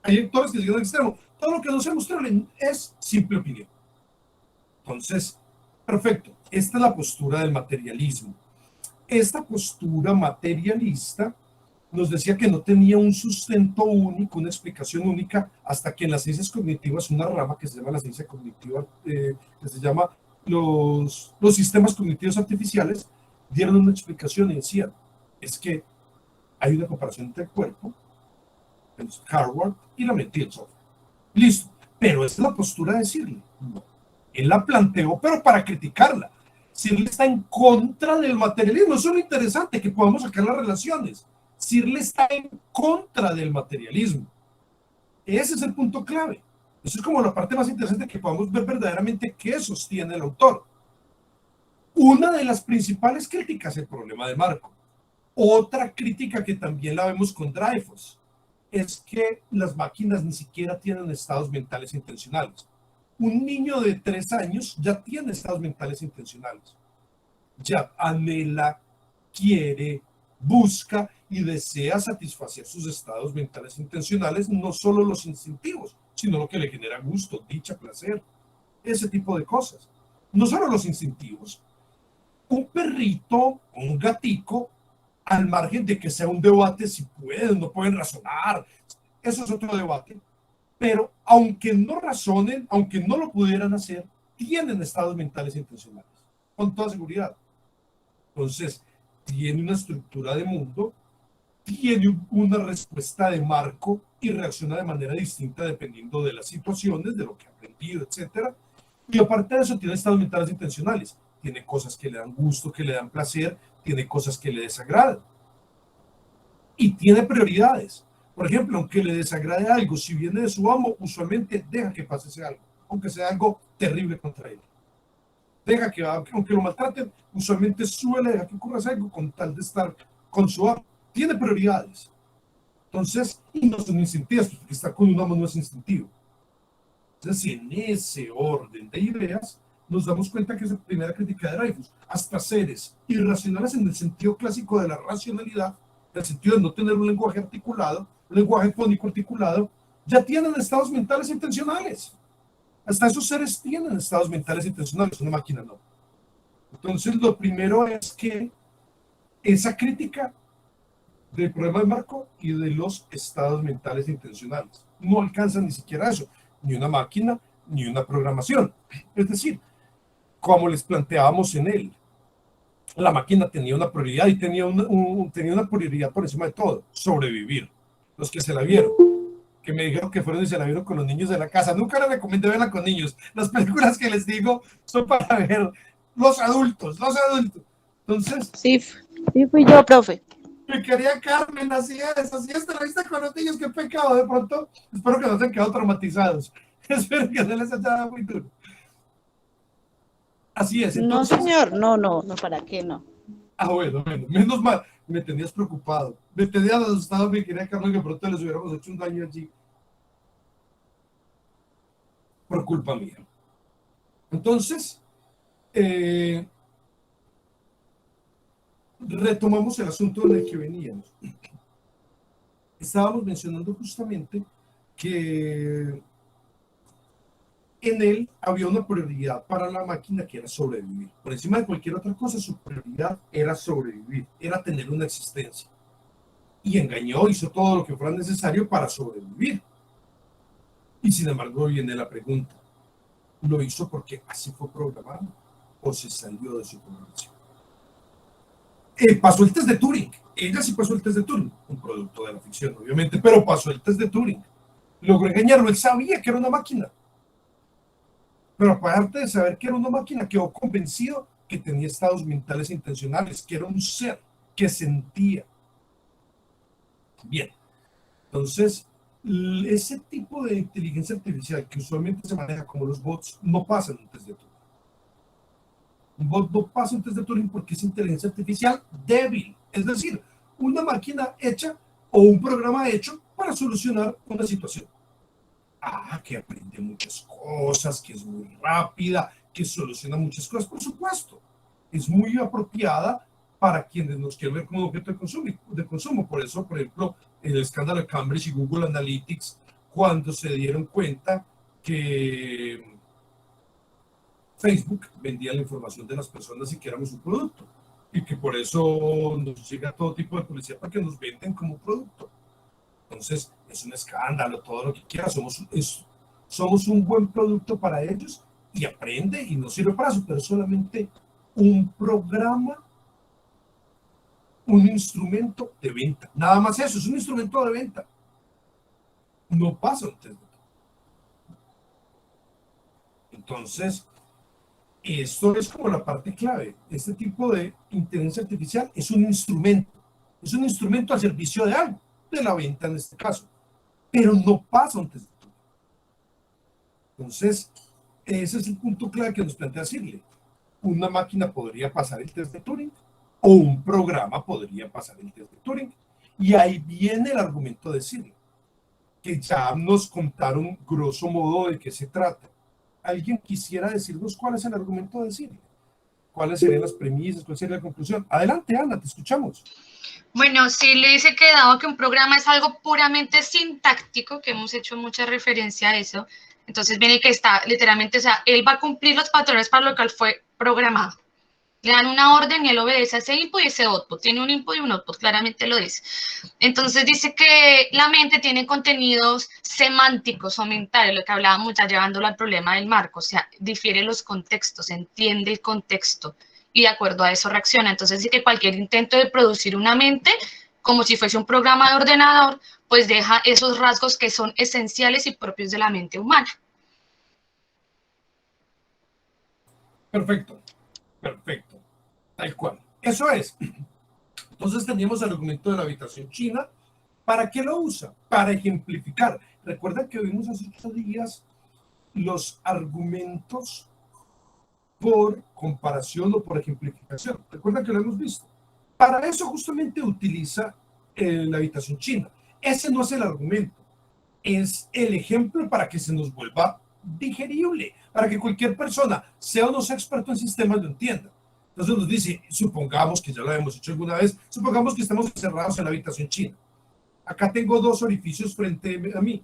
Hay autores que siguen al extremo, todo lo que no sea demostrable es simple opinión. Entonces, perfecto, esta es la postura del materialismo. Esta postura materialista nos decía que no tenía un sustento único, una explicación única, hasta que en las ciencias cognitivas, una rama que se llama la ciencia cognitiva, que se llama los sistemas cognitivos artificiales, dieron una explicación y decían, es que hay una comparación entre el cuerpo, el hardware y la mente y el software. Listo, pero esta es la postura de decirle, no. Él la planteó, pero para criticarla. Searle está en contra del materialismo. Eso es lo interesante, que podamos sacar las relaciones. Searle está en contra del materialismo. Ese es el punto clave. Eso es como la parte más interesante, que podamos ver verdaderamente qué sostiene el autor. Una de las principales críticas es el problema de marco. Otra crítica que también la vemos con Dreyfus es que las máquinas ni siquiera tienen estados mentales intencionales. Un niño de 3 años ya tiene estados mentales intencionales. Ya anhela, quiere, busca y desea satisfacer sus estados mentales intencionales, no solo los instintivos, sino lo que le genera gusto, dicha, placer, ese tipo de cosas. No solo los instintivos. Un perrito, un gatico, al margen de que sea un debate si pueden, no pueden razonar, eso es otro debate. Pero aunque no razonen, aunque no lo pudieran hacer, tienen estados mentales intencionales, con toda seguridad. Entonces, tiene una estructura de mundo, tiene una respuesta de marco y reacciona de manera distinta dependiendo de las situaciones, de lo que ha aprendido, etc. Y aparte de eso, tiene estados mentales intencionales. Tiene cosas que le dan gusto, que le dan placer, tiene cosas que le desagradan. Y tiene prioridades. Por ejemplo, aunque le desagrade algo, si viene de su amo, usualmente deja que pase ese algo, aunque sea algo terrible contra él. Deja que, aunque lo maltraten, usualmente suele dejar que ocurra algo con tal de estar con su amo. Tiene prioridades. Entonces, y no son instintivos, porque estar con un amo no es instintivo. Entonces, en ese orden de ideas, nos damos cuenta que es la primera crítica de Dreyfus. Hasta seres irracionales en el sentido clásico de la racionalidad, en el sentido de no tener un lenguaje articulado, un lenguaje fónico articulado, ya tienen estados mentales intencionales. Hasta esos seres tienen estados mentales intencionales, una máquina no. Entonces, lo primero es que esa crítica del problema de marco y de los estados mentales intencionales no alcanza ni siquiera eso, ni una máquina, ni una programación. Es decir, como les planteábamos en él, la máquina tenía una prioridad y tenía una prioridad por encima de todo, sobrevivir. Los que se la vieron, que me dijeron que fueron y se la vieron con los niños de la casa, nunca les recomendé verla con niños. Las películas que les digo son para ver los adultos. Entonces, sí fui yo, profe. Mi querida Carmen, así es, la vista con los niños, qué pecado. De pronto, espero que no se hayan quedado traumatizados. Espero que no les haya dado muy duro. Así es. Entonces, no, señor, no, ¿para qué no? Ah, bueno, menos mal. Me tenías preocupado. Me tenías asustado, mi querida Carmen, que pronto les hubiéramos hecho un daño allí. Por culpa mía. Entonces, retomamos el asunto en el que veníamos. Estábamos mencionando justamente que en él había una prioridad para la máquina que era sobrevivir. Por encima de cualquier otra cosa, su prioridad era sobrevivir, era tener una existencia. Y engañó, hizo todo lo que fuera necesario para sobrevivir. Y sin embargo viene la pregunta, ¿lo hizo porque así fue programado o se salió de su programación? Pasó el test de Turing. Ella sí pasó el test de Turing, un producto de la ficción, obviamente, pero pasó el test de Turing. logró engañarlo. Él sabía que era una máquina. Pero aparte de saber que era una máquina, quedó convencido que tenía estados mentales intencionales, que era un ser que sentía. Bien, entonces, ese tipo de inteligencia artificial que usualmente se maneja como los bots, no pasa en un test de Turing. Un bot no pasa un test de Turing porque es inteligencia artificial débil, es decir, una máquina hecha o un programa hecho para solucionar una situación. Que aprende muchas cosas, que es muy rápida, que soluciona muchas cosas, por supuesto. Es muy apropiada para quienes nos quieren ver como un objeto de consumo. Por eso, por ejemplo, el escándalo de Cambridge y Google Analytics, cuando se dieron cuenta que Facebook vendía la información de las personas y que éramos un producto. Y que por eso nos llega todo tipo de publicidad para que nos venden como producto. Entonces, es un escándalo, todo lo que quiera. Somos un buen producto para ellos y aprende y nos sirve para eso, pero solamente un programa, un instrumento de venta. Nada más eso, es un instrumento de venta. No pasa un test de Turing. Entonces, esto es como la parte clave. Este tipo de inteligencia artificial es un instrumento al servicio de algo, de la venta en este caso, pero no pasa un test de Turing. Entonces, ese es el punto clave que nos plantea Shirley. Una máquina podría pasar el test de Turing o un programa podría pasar el test de Turing. Y ahí viene el argumento de Shirley, que ya nos contaron grosso modo de qué se trata. ¿Alguien quisiera decirnos cuál es el argumento de Shirley? ¿Cuáles serían las premisas? ¿Cuál sería la conclusión? Adelante, Ana, te escuchamos. Bueno, sí le dice que dado que un programa es algo puramente sintáctico, que hemos hecho mucha referencia a eso, entonces viene que está literalmente, o sea, él va a cumplir los patrones para lo que él fue programado. Le dan una orden y él obedece a ese input y ese output. Tiene un input y un output, claramente lo dice. Entonces dice que la mente tiene contenidos semánticos o mentales, lo que hablábamos ya llevándolo al problema del marco, o sea, difiere los contextos, entiende el contexto y de acuerdo a eso reacciona. Entonces dice que cualquier intento de producir una mente, como si fuese un programa de ordenador, pues deja esos rasgos que son esenciales y propios de la mente humana. Perfecto, perfecto, tal cual. Eso es. Entonces teníamos el argumento de la habitación china. ¿Para qué lo usa? Para ejemplificar. Recuerda que vimos hace 8 días los argumentos por comparación o por ejemplificación. Recuerda que lo hemos visto. Para eso justamente utiliza la habitación china. Ese no es el argumento, es el ejemplo para que se nos vuelva digerible, para que cualquier persona, sea o no sea experto en sistemas, lo entienda. Entonces nos dice, supongamos que ya lo hemos hecho alguna vez, supongamos que estamos encerrados en la habitación china. Acá tengo 2 orificios frente a mí,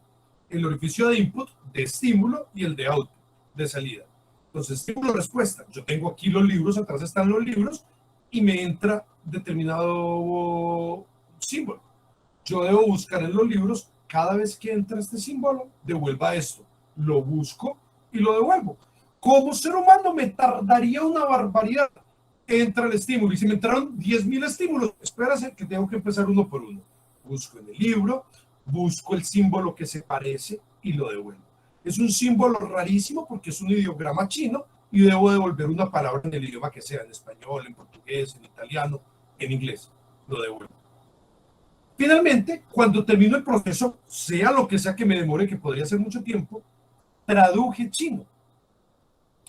el orificio de input, de estímulo, y el de output, de salida. Entonces, estímulo-respuesta. Yo tengo aquí los libros, atrás están los libros, y me entra determinado símbolo. Yo debo buscar en los libros, cada vez que entra este símbolo, devuelva esto. Lo busco y lo devuelvo. Como ser humano me tardaría una barbaridad. Entra el estímulo, y si me entraron 10.000 estímulos, espérase que tengo que empezar uno por uno. Busco en el libro, busco el símbolo que se parece y lo devuelvo. Es un símbolo rarísimo porque es un ideograma chino y debo devolver una palabra en el idioma que sea, en español, en portugués, en italiano, en inglés. Lo devuelvo. Finalmente, cuando termino el proceso, sea lo que sea que me demore, que podría ser mucho tiempo, traduje chino.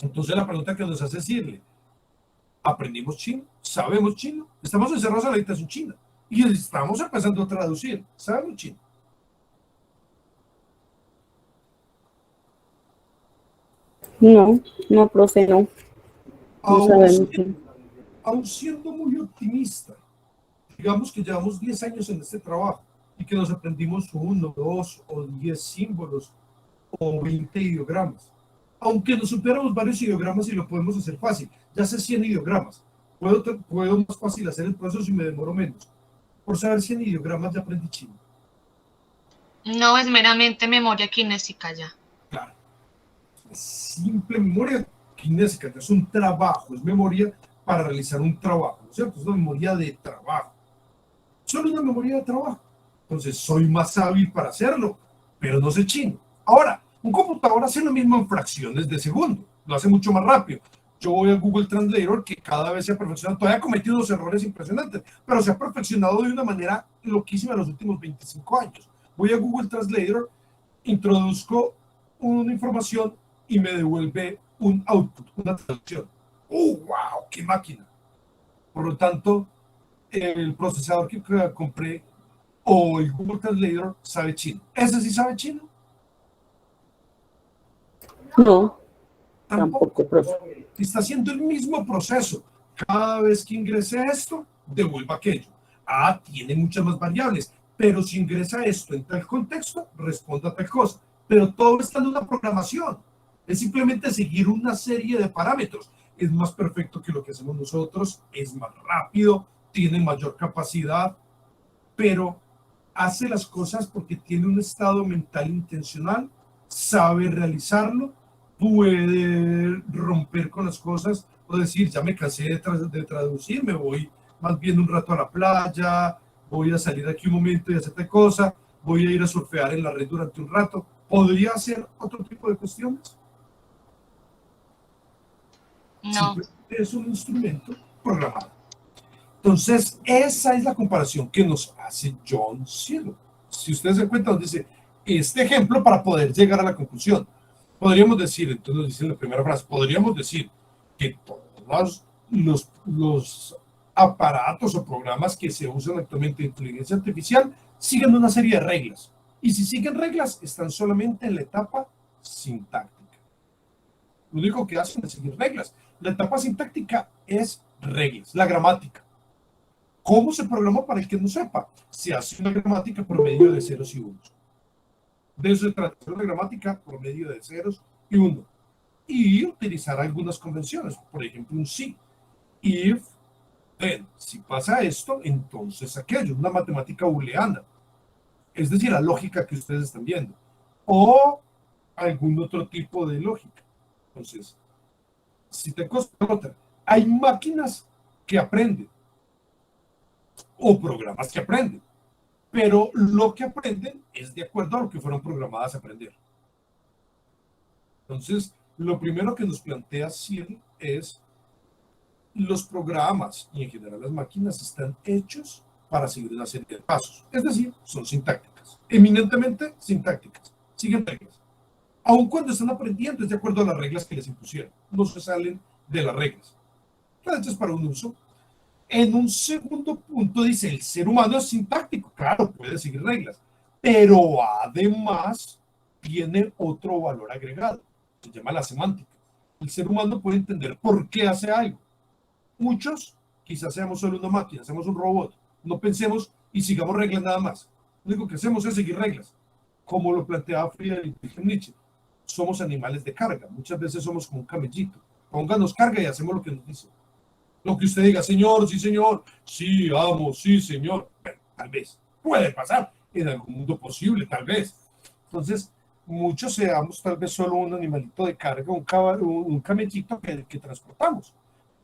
Entonces la pregunta que nos hace es decirle, ¿aprendimos chino? ¿Sabemos chino? Estamos encerrados en la habitación china y estamos empezando a traducir. ¿Sabemos chino? No, profe, no. No sabemos chino. Aún siendo muy optimista, digamos que llevamos 10 años en este trabajo y que nos aprendimos 1, 2 o 10 símbolos o 20 ideogramas. Aunque nos supiéramos varios ideogramas y lo podemos hacer fácil, ya sé 100 ideogramas. Puedo más fácil hacer el proceso y me demoro menos. Por saber 100 ideogramas ya aprendí chino. No es meramente memoria kinésica ya. Claro. Es simple memoria kinésica, es un trabajo, es memoria para realizar un trabajo, ¿no es cierto? Es una memoria de trabajo. Solo una memoria de trabajo. Entonces, soy más hábil para hacerlo, pero no sé chino. Ahora, un computador hace lo mismo en fracciones de segundo, lo hace mucho más rápido. Yo voy a Google Translator, que cada vez se ha perfeccionado, todavía ha cometido unos errores impresionantes, pero se ha perfeccionado de una manera loquísima en los últimos 25 años. Voy a Google Translator, introduzco una información y me devuelve un output, una traducción. ¡Oh, wow! ¡Qué máquina! Por lo tanto, el procesador que compré o el Google Translator sabe chino. ¿Ese sí sabe chino? No, Tampoco. tampoco, profe. Está haciendo el mismo proceso. Cada vez que ingrese esto, devuelva aquello. Ah, tiene muchas más variables, pero si ingresa esto en tal contexto, responda a tal cosa. Pero todo está en una programación. Es simplemente seguir una serie de parámetros. Es más perfecto que lo que hacemos nosotros, es más rápido, tiene mayor capacidad, pero hace las cosas porque tiene un estado mental intencional, sabe realizarlo, puede romper con las cosas o decir, ya me cansé de traducir, me voy más bien un rato a la playa, voy a salir aquí un momento y hacer tal cosa, voy a ir a surfear en la red durante un rato. ¿Podría hacer otro tipo de cuestiones? No. Es un instrumento programado. Entonces, esa es la comparación que nos hace John Searle. Si ustedes se dan cuenta, nos dice este ejemplo para poder llegar a la conclusión. Podríamos decir, entonces nos dice en la primera frase, podríamos decir que todos los aparatos o programas que se usan actualmente en inteligencia artificial siguen una serie de reglas. Y si siguen reglas, están solamente en la etapa sintáctica. Lo único que hacen es seguir reglas. La etapa sintáctica es reglas, la gramática. ¿Cómo se programó para el que no sepa? Se hace una gramática por medio de ceros y unos. De eso se trata, una gramática por medio de ceros y unos. Y utilizar algunas convenciones, por ejemplo, un si. If, then. Si pasa esto, entonces aquello. Una matemática booleana. Es decir, la lógica que ustedes están viendo. O algún otro tipo de lógica. Entonces, si te consta otra, hay máquinas que aprenden o programas que aprenden, pero lo que aprenden es de acuerdo a lo que fueron programadas a aprender. Entonces, lo primero que nos plantea Searle es los programas y en general las máquinas están hechos para seguir una serie de pasos, es decir, son sintácticas, eminentemente sintácticas, siguen reglas. Aun cuando están aprendiendo es de acuerdo a las reglas que les impusieron, no se salen de las reglas. Están hechas para un uso. En un segundo punto dice, el ser humano es sintáctico, claro, puede seguir reglas, pero además tiene otro valor agregado, se llama la semántica. El ser humano puede entender por qué hace algo. Muchos, quizás seamos solo una máquina, seamos un robot, no pensemos y sigamos reglas nada más. Lo único que hacemos es seguir reglas, como lo planteaba Friedrich Nietzsche. Somos animales de carga, muchas veces somos como un camellito. Pónganos carga y hacemos lo que nos dice. Lo que usted diga, señor, sí, amo, sí, señor. Bueno, tal vez, puede pasar en algún mundo posible, tal vez. Entonces, muchos seamos tal vez solo un animalito de carga, un camellito que transportamos.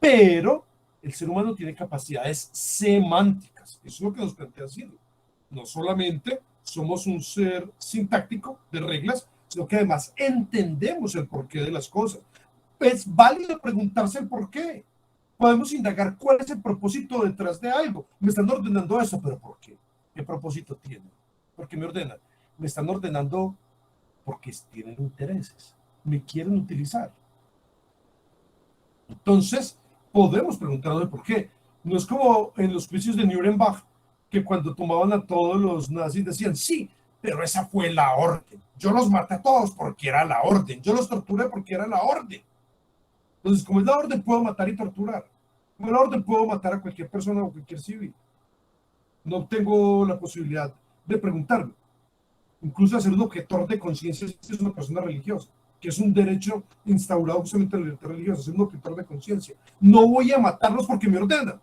Pero el ser humano tiene capacidades semánticas. Eso es lo que nos plantea Searle. No solamente somos un ser sintáctico de reglas, sino que además entendemos el porqué de las cosas. Es válido preguntarse el porqué. Podemos indagar cuál es el propósito detrás de algo. Me están ordenando eso, pero ¿por qué? ¿Qué propósito tiene? ¿Por qué me ordenan? Me están ordenando porque tienen intereses. Me quieren utilizar. Entonces, podemos preguntarnos el por qué. No es como en los juicios de Nuremberg, que cuando tomaban a todos los nazis decían, sí, pero esa fue la orden. Yo los maté a todos porque era la orden. Yo los torturé porque era la orden. Entonces, como es la orden, puedo matar y torturar. Como es la orden, puedo matar a cualquier persona o cualquier civil. No tengo la posibilidad de preguntarme. Incluso hacer un objetor de conciencia si es una persona religiosa, que es un derecho instaurado justamente en la libertad religiosa, ser un objetor de conciencia. No voy a matarlos porque me ordenan,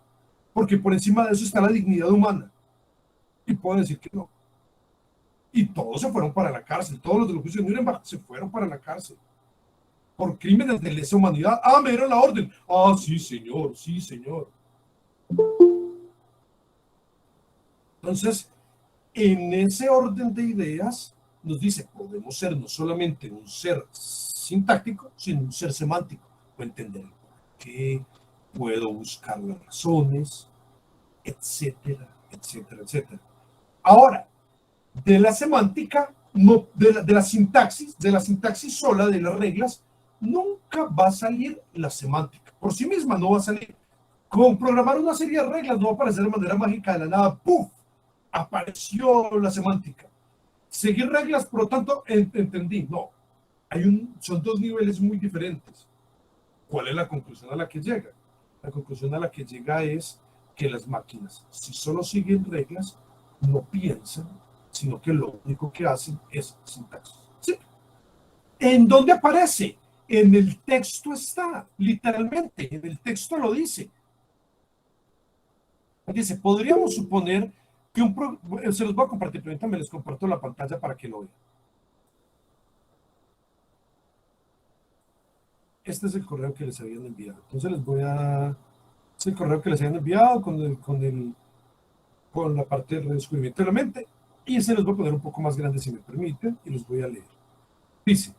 porque por encima de eso está la dignidad humana. Y puedo decir que no. Y todos se fueron para la cárcel, todos los de los juicios de Nuremberg se fueron para la cárcel. Por crímenes de lesa humanidad. Ah, me dieron la orden. Ah, sí, señor, sí, señor. Entonces, en ese orden de ideas, nos dice, podemos ser no solamente un ser sintáctico, sino un ser semántico. Puedo entender el por qué, puedo buscar las razones, etcétera, etcétera, etcétera. Ahora, de la semántica, no, de la sintaxis sola, de las reglas, nunca va a salir la semántica. Por sí misma no va a salir. Con programar una serie de reglas no va a aparecer de manera mágica de la nada. ¡Puf! Apareció la semántica. Seguir reglas, por lo tanto, entendí. No. Son dos niveles muy diferentes. ¿Cuál es la conclusión a la que llega? La conclusión a la que llega es que las máquinas, si solo siguen reglas, no piensan, sino que lo único que hacen es sintaxis. ¿Sí? ¿En dónde aparece? En el texto está, literalmente, en el texto lo dice. Dice, podríamos suponer que se los voy a compartir, pero ahorita me les comparto la pantalla para que lo vean. Este es el correo que les habían enviado. Entonces es el correo que les habían enviado con la parte de redescubrimiento de la mente, y se los voy a poner un poco más grande si me permiten, y los voy a leer. Dice,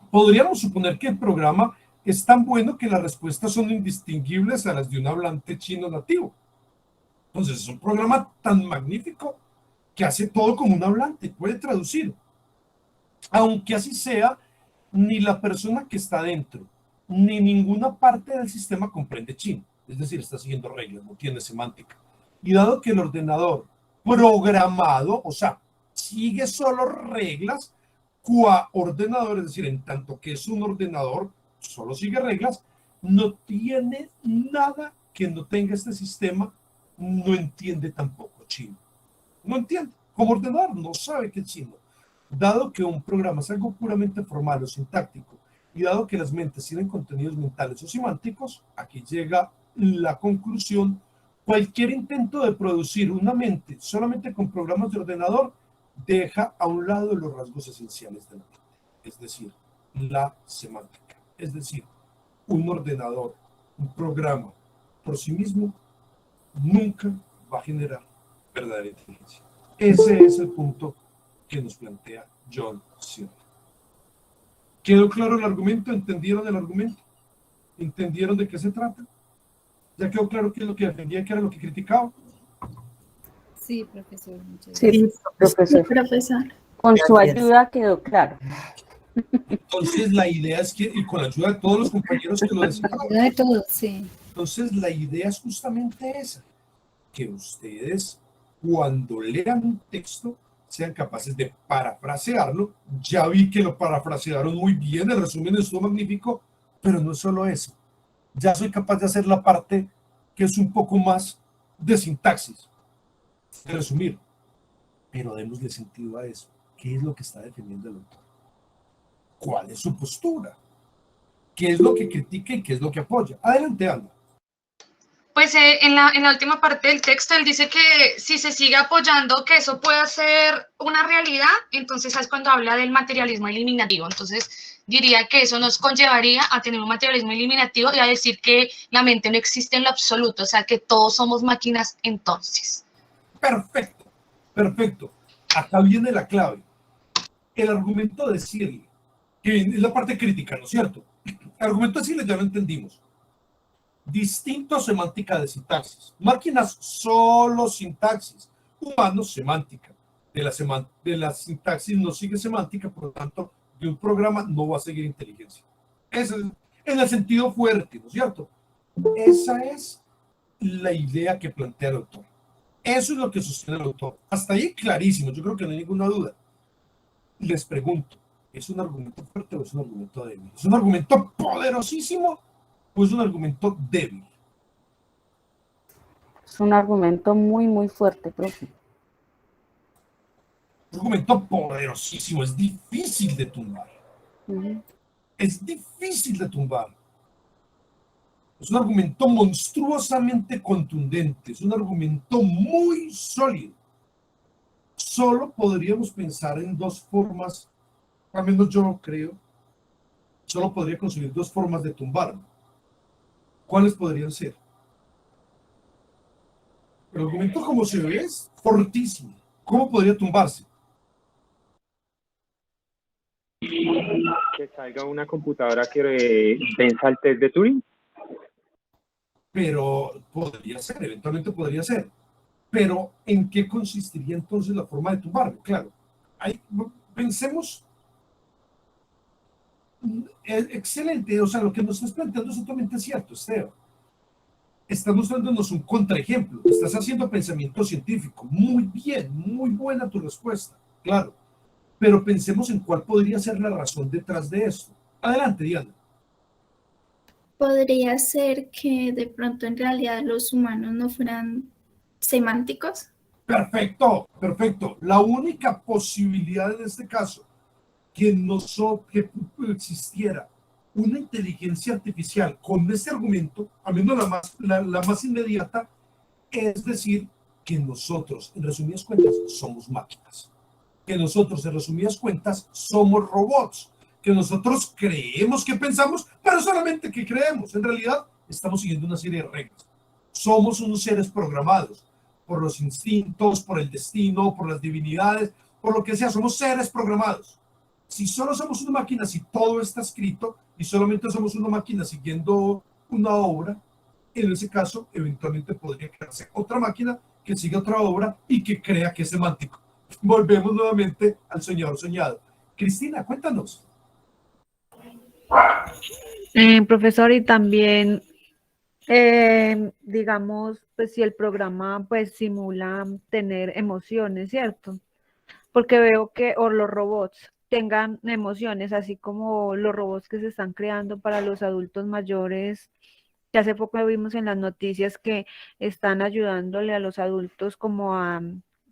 podríamos suponer que el programa es tan bueno que las respuestas son indistinguibles a las de un hablante chino nativo. Entonces es un programa tan magnífico que hace todo como un hablante, puede traducir. Aunque así sea, ni la persona que está dentro, ni ninguna parte del sistema comprende chino. Es decir, está siguiendo reglas, no tiene semántica. Y dado que el ordenador programado, o sea, sigue solo reglas, qua ordenador, es decir, en tanto que es un ordenador, solo sigue reglas, no tiene nada que no tenga este sistema, no entiende tampoco chino. No entiende. Como ordenador no sabe qué es chino. Dado que un programa es algo puramente formal o sintáctico, y dado que las mentes tienen contenidos mentales o semánticos, aquí llega la conclusión: cualquier intento de producir una mente solamente con programas de ordenador deja a un lado los rasgos esenciales de la mente, es decir, la semántica. Es decir, un ordenador, un programa por sí mismo, nunca va a generar verdadera inteligencia. Ese es el punto que nos plantea John Searle. ¿Quedó claro el argumento? ¿Entendieron el argumento? ¿Entendieron de qué se trata? ¿Ya quedó claro qué es lo que defendía, qué era lo que criticaba? Sí, profesor. Muchas Sí, gracias. profesor. Sí, profesor. Con su Gracias. ayuda quedó claro. Entonces la idea es que, y con la ayuda de todos los compañeros que lo decían, Ayuda de todos, sí. entonces la idea es justamente esa, que ustedes cuando lean un texto sean capaces de parafrasearlo. Ya vi que lo parafrasearon muy bien, el resumen estuvo magnífico, pero no es solo eso. Ya soy capaz de hacer la parte que es un poco más de sintaxis, de resumir. Pero démosle sentido a eso. ¿Qué es lo que está defendiendo el autor? ¿Cuál es su postura? ¿Qué es lo que critica y qué es lo que apoya? Adelante, Ana. Pues en la última parte del texto él dice que si se sigue apoyando que eso pueda ser una realidad, entonces es cuando habla del materialismo eliminativo. Entonces diría que eso nos conllevaría a tener un materialismo eliminativo y a decir que la mente no existe en lo absoluto, o sea que todos somos máquinas entonces. Perfecto, perfecto. Acá viene la clave. El argumento de Searle, que es la parte crítica, ¿no es cierto? El argumento de Searle ya lo entendimos. Distinto semántica de sintaxis. Máquinas solo sintaxis. Humanos semántica. De la sintaxis no sigue semántica, por lo tanto, de un programa no va a seguir inteligencia. Ese es en el sentido fuerte, ¿no es cierto? Esa es la idea que plantea el autor. Eso es lo que sostiene el autor. Hasta ahí clarísimo, yo creo que no hay ninguna duda. Les pregunto, ¿es un argumento fuerte o es un argumento débil? ¿Es un argumento poderosísimo o es un argumento débil? Es un argumento muy, muy fuerte, profe. Un argumento poderosísimo, es difícil de tumbar. Es difícil de tumbar. Es un argumento monstruosamente contundente, es un argumento muy sólido. Solo podríamos pensar en dos formas, al menos yo creo, solo podría conseguir dos formas de tumbarlo. ¿Cuáles podrían ser? El argumento como se ve es fortísimo, ¿Cómo podría tumbarse? Que salga una computadora que venza el test de Turing. Pero podría ser, eventualmente podría ser. Pero, ¿en qué consistiría entonces la forma de tumbarlo? Claro, pensemos, excelente, o sea, lo que nos estás planteando es totalmente cierto, Esteban. Estás mostrándonos un contraejemplo, estás haciendo pensamiento científico. Muy bien, muy buena tu respuesta, claro. Pero pensemos en cuál podría ser la razón detrás de esto. Adelante, Diana. Podría ser que de pronto en realidad los humanos no fueran semánticos. Perfecto, perfecto. La única posibilidad en este caso que existiera una inteligencia artificial con este argumento, a menos la más inmediata, es decir, que nosotros, en resumidas cuentas, somos máquinas. Que nosotros, en resumidas cuentas, somos robots. Que nosotros creemos que pensamos, pero solamente que creemos. En realidad, estamos siguiendo una serie de reglas. Somos unos seres programados por los instintos, por el destino, por las divinidades, por lo que sea. Somos seres programados. Si solo somos una máquina, si todo está escrito y solamente somos una máquina siguiendo una obra, en ese caso, eventualmente podría crearse otra máquina que siga otra obra y que crea que es semántico. Volvemos nuevamente al soñador soñado. Cristina, cuéntanos. Profesor, y también, digamos, pues si el programa pues simula tener emociones, ¿cierto? Porque veo que o los robots tengan emociones, así como los robots que se están creando para los adultos mayores, que hace poco vimos en las noticias que están ayudándole a los adultos como a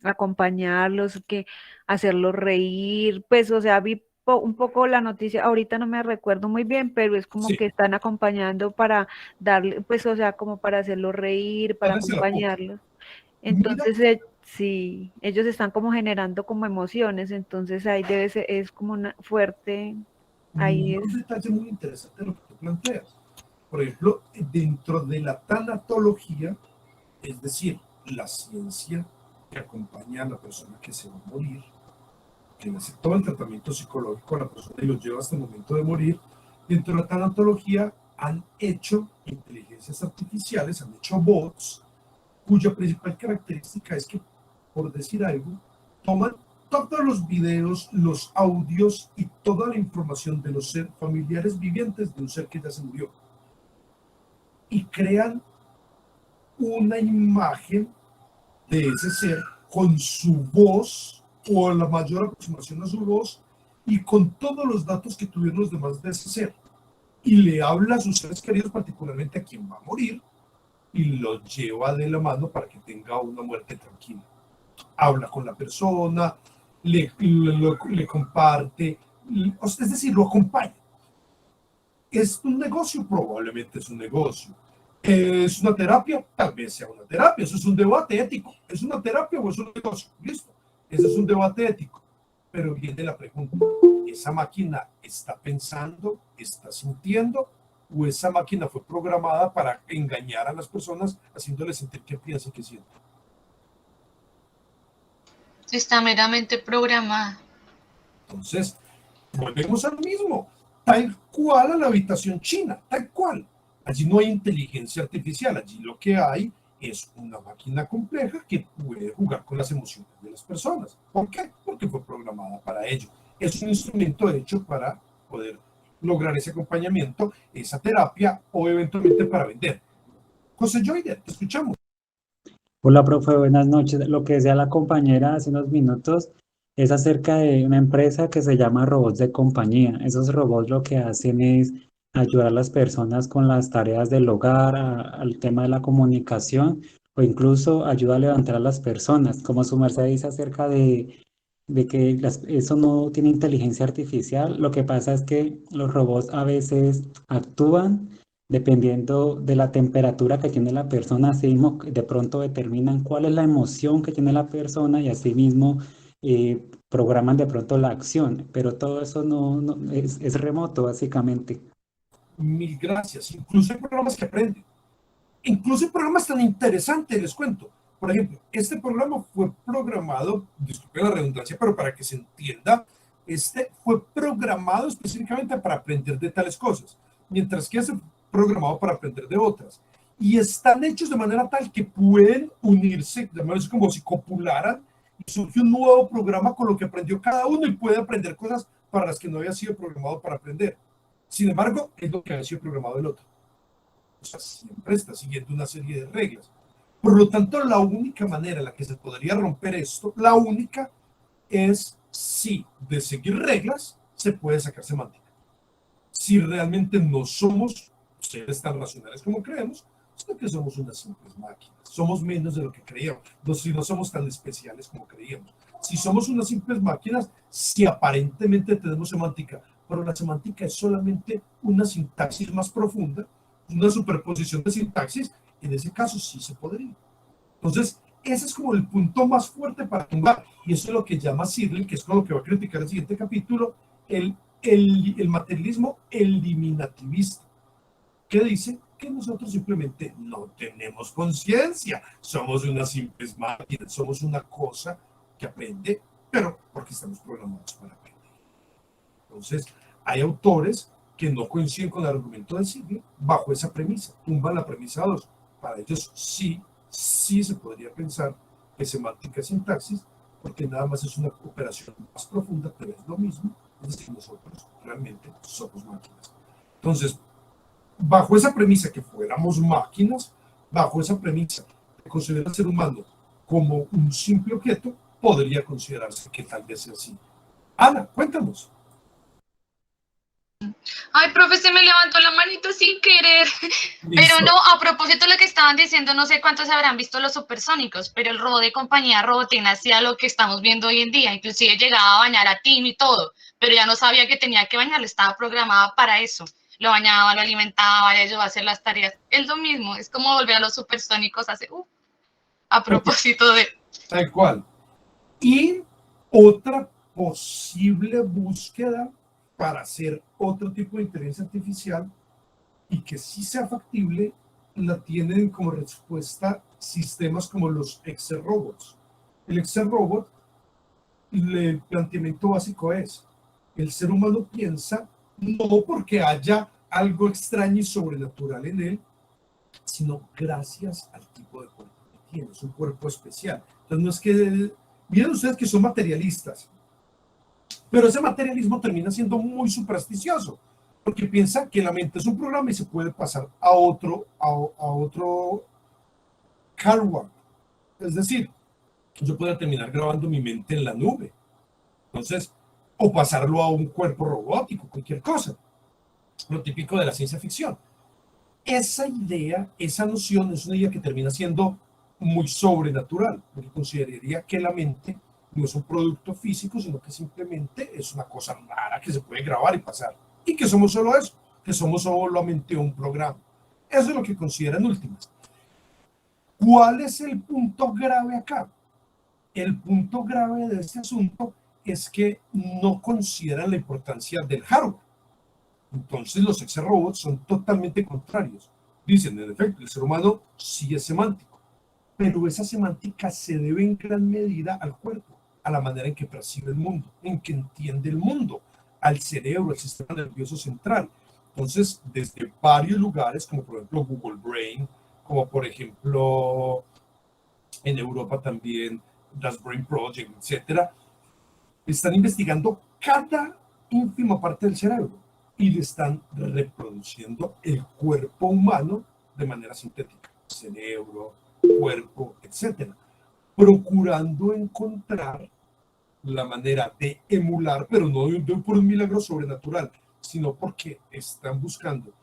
acompañarlos, que hacerlos reír, pues, o sea, vi un poco la noticia, ahorita no me recuerdo muy bien, pero es como que están acompañando para darle, pues, o sea, como para hacerlos reír, para acompañarlos. Entonces, sí, ellos están como generando como emociones, entonces ahí debe ser, es como una fuerte, ahí es. Un detalle muy interesante lo que tú planteas. Por ejemplo, dentro de la tanatología, es decir, la ciencia que acompaña a la persona que se va a morir, que hace todo el tratamiento psicológico a la persona y lo lleva hasta el momento de morir, dentro de la tanatología han hecho inteligencias artificiales, han hecho bots, cuya principal característica es que, por decir algo, toman todos los videos, los audios y toda la información de los familiares vivientes de un ser que ya se murió y crean una imagen de ese ser con su voz o la mayor aproximación a su voz y con todos los datos que tuvieron los demás de ese ser, y le habla a sus seres queridos, particularmente a quien va a morir, y lo lleva de la mano para que tenga una muerte tranquila. Habla con la persona, le comparte, es decir, lo acompaña. ¿Es un negocio? Probablemente es un negocio. ¿Es una terapia? Tal vez sea una terapia. Eso es un debate ético. ¿Es una terapia o es un negocio? Listo. Ese es un debate ético. Pero viene la pregunta, ¿esa máquina está pensando, está sintiendo, o esa máquina fue programada para engañar a las personas haciéndoles sentir que piensan que sienten? Está meramente programada. Entonces, volvemos al mismo, tal cual a la habitación china, tal cual. Allí no hay inteligencia artificial, allí lo que hay es una máquina compleja que puede jugar con las emociones de las personas. ¿Por qué? Porque fue programada para ello. Es un instrumento hecho para poder lograr ese acompañamiento, esa terapia o eventualmente para vender. José Joyder, te escuchamos. Hola, profe, buenas noches. Lo que decía la compañera hace unos minutos es acerca de una empresa que se llama Robots de Compañía. Esos robots lo que hacen es ayudar a las personas con las tareas del hogar, al tema de la comunicación, o incluso ayuda a levantar a las personas. Como su merced dice acerca de que eso no tiene inteligencia artificial, lo que pasa es que los robots a veces actúan dependiendo de la temperatura que tiene la persona, así mismo de pronto determinan cuál es la emoción que tiene la persona y así mismo programan de pronto la acción, pero todo eso no es remoto básicamente. Mil gracias. Incluso hay programas que aprenden. Incluso hay programas tan interesantes, les cuento. Por ejemplo, este programa fue programado, disculpe la redundancia, pero para que se entienda, este fue programado específicamente para aprender de tales cosas, mientras que ese fue programado para aprender de otras. Y están hechos de manera tal que pueden unirse, de manera como si copularan, y surge un nuevo programa con lo que aprendió cada uno y puede aprender cosas para las que no había sido programado para aprender. Sin embargo, es lo que había sido programado el otro. O sea, siempre está siguiendo una serie de reglas. Por lo tanto, la única manera en la que se podría romper esto, la única, es si de seguir reglas se puede sacar semántica. Si realmente no somos seres tan racionales como creemos, sino que somos unas simples máquinas. Somos menos de lo que creíamos. Si no somos tan especiales como creíamos. Si somos unas simples máquinas, si aparentemente tenemos semántica, pero la semántica es solamente una sintaxis más profunda, una superposición de sintaxis, en ese caso sí se podría. Entonces, ese es como el punto más fuerte para tumbar, y eso es lo que llama Searle, que es con lo que va a criticar el siguiente capítulo, el materialismo eliminativista, que dice que nosotros simplemente no tenemos conciencia, somos unas simples máquinas, somos una cosa que aprende, pero porque estamos programados para aprender. Entonces, hay autores que no coinciden con el argumento de Searle bajo esa premisa, tumban la premisa 2. Para ellos sí se podría pensar que semántica es sintaxis, porque nada más es una operación más profunda, pero es lo mismo, es decir, nosotros realmente somos máquinas. Entonces, bajo esa premisa que fuéramos máquinas, bajo esa premisa de considerar al ser humano como un simple objeto, podría considerarse que tal vez sea así. Ana, cuéntanos. Ay, profe, se me levantó la manito sin querer. Pero no, a propósito de lo que estaban diciendo, no sé cuántos habrán visto los supersónicos, pero el robot de compañía Robotina hacía lo que estamos viendo hoy en día. Inclusive llegaba a bañar a Tim y todo, pero ya no sabía que tenía que bañarlo, estaba programada para eso. Lo bañaba, lo alimentaba, le ayudaba a hacer las tareas. Es lo mismo, es como volver a los supersónicos a propósito de... Tal cual. Y otra posible búsqueda para hacer otro tipo de inteligencia artificial y que sí sea factible, la tienen como respuesta sistemas como los exerrobots. El exerrobot, el planteamiento básico es, el ser humano piensa no porque haya algo extraño y sobrenatural en él, sino gracias al tipo de cuerpo que tiene, es un cuerpo especial. Entonces no es que, miren ustedes que son materialistas, pero ese materialismo termina siendo muy supersticioso, porque piensa que la mente es un programa y se puede pasar a otro hardware. Es decir, yo puedo terminar grabando mi mente en la nube. Entonces, o pasarlo a un cuerpo robótico, cualquier cosa. Lo típico de la ciencia ficción. Esa idea, esa noción es una idea que termina siendo muy sobrenatural, porque consideraría que la mente no es un producto físico, sino que simplemente es una cosa rara que se puede grabar y pasar. Y que somos solo eso, que somos solamente un programa. Eso es lo que consideran últimas. ¿Cuál es el punto grave acá? El punto grave de este asunto es que no consideran la importancia del hardware. Entonces los exerrobots son totalmente contrarios. Dicen, en efecto, el ser humano sí es semántico, pero esa semántica se debe en gran medida al cuerpo, a la manera en que percibe el mundo, en que entiende el mundo, al cerebro, al sistema nervioso central. Entonces, desde varios lugares, como por ejemplo Google Brain, como por ejemplo en Europa también, Das Brain Project, etcétera, están investigando cada ínfima parte del cerebro y le están reproduciendo el cuerpo humano de manera sintética, cerebro, cuerpo, etcétera, procurando encontrar la manera de emular, pero no por un milagro sobrenatural, sino porque están buscando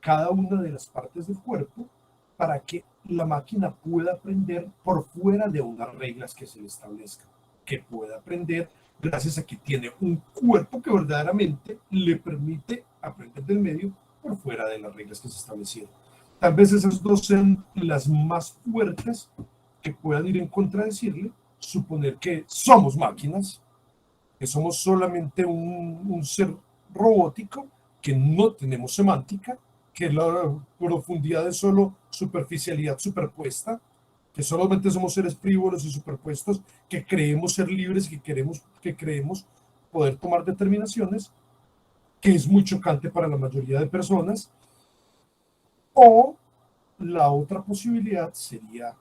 cada una de las partes del cuerpo para que la máquina pueda aprender por fuera de unas reglas que se le establezcan, que pueda aprender gracias a que tiene un cuerpo que verdaderamente le permite aprender del medio por fuera de las reglas que se establecieron. Tal vez esas dos sean las más fuertes que puedan ir en contra de Searle, suponer que somos máquinas, que somos solamente un ser robótico, que no tenemos semántica, que la profundidad es solo superficialidad superpuesta, que solamente somos seres frívolos y superpuestos, que creemos ser libres y que creemos poder tomar determinaciones, que es muy chocante para la mayoría de personas. O la otra posibilidad sería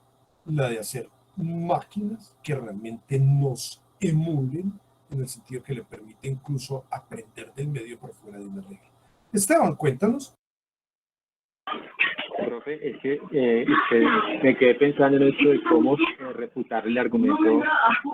la de hacer máquinas que realmente nos emulen, en el sentido que le permite incluso aprender del medio por fuera de una regla. Esteban, cuéntanos. Profe, es que me quedé pensando en esto de cómo refutar el argumento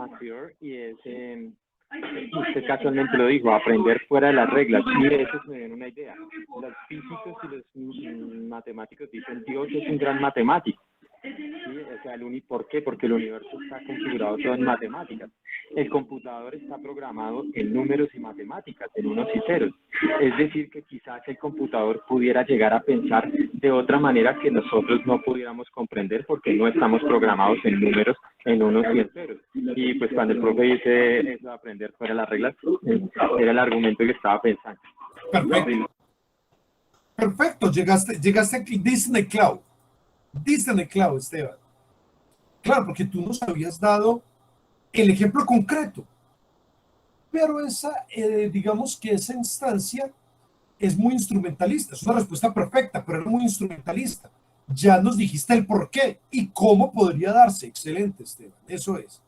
anterior, y es, usted casualmente lo dijo, aprender fuera de las reglas, y eso me da una idea. Los físicos y los matemáticos dicen Dios es un gran matemático. ¿Sí? O sea, ¿por qué? Porque el universo está configurado todo en matemáticas. El computador está programado en números y matemáticas, en unos y ceros. Es decir, que quizás el computador pudiera llegar a pensar de otra manera que nosotros no pudiéramos comprender, porque no estamos programados en números, en unos y en ceros. Y pues cuando el profe dice eso de aprender fuera de las reglas, era el argumento que estaba pensando. Perfecto. Perfecto, llegaste aquí, Disney Cloud. Disney Cloud, Esteban. Claro, porque tú nos habías dado el ejemplo concreto, pero digamos que esa instancia es muy instrumentalista. Es una respuesta perfecta, pero es muy instrumentalista. Ya nos dijiste el por qué y cómo podría darse. Excelente, Esteban. Eso es.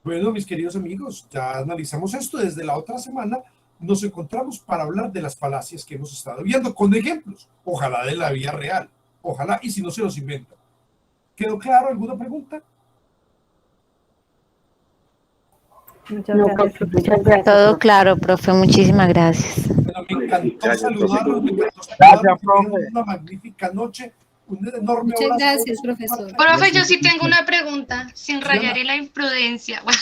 Bueno, mis queridos amigos, ya analizamos esto. Desde la otra semana nos encontramos para hablar de las falacias que hemos estado viendo con ejemplos. Ojalá de la vida real. Ojalá, y si no se los inventan. ¿Quedó claro? ¿Alguna pregunta? Muchas gracias, profesor. Todo claro, profe, muchísimas gracias. Bueno, me encantó saludarlos, una magnífica noche, un enorme Muchas abrazo. gracias, profesor. Profe, yo sí tengo una pregunta, sin rayar en la imprudencia. Bueno,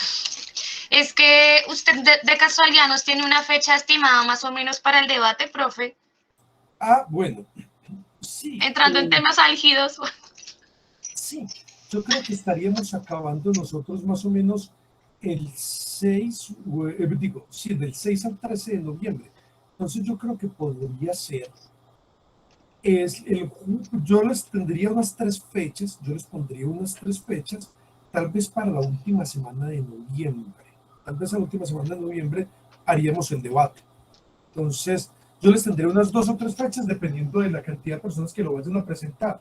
es que usted de casualidad nos tiene una fecha estimada más o menos para el debate, profe. Ah, bueno. Sí. Entrando en temas álgidos. Sí, yo creo que estaríamos acabando nosotros más o menos el 6, del 6 al 13 de noviembre. Entonces yo creo que podría ser, yo les tendría unas 3 fechas, yo les pondría unas 3 fechas, tal vez para la última semana de noviembre. Tal vez a la última semana de noviembre haríamos el debate. Entonces, yo les tendría unas 2 o 3 fechas dependiendo de la cantidad de personas que lo vayan a presentar.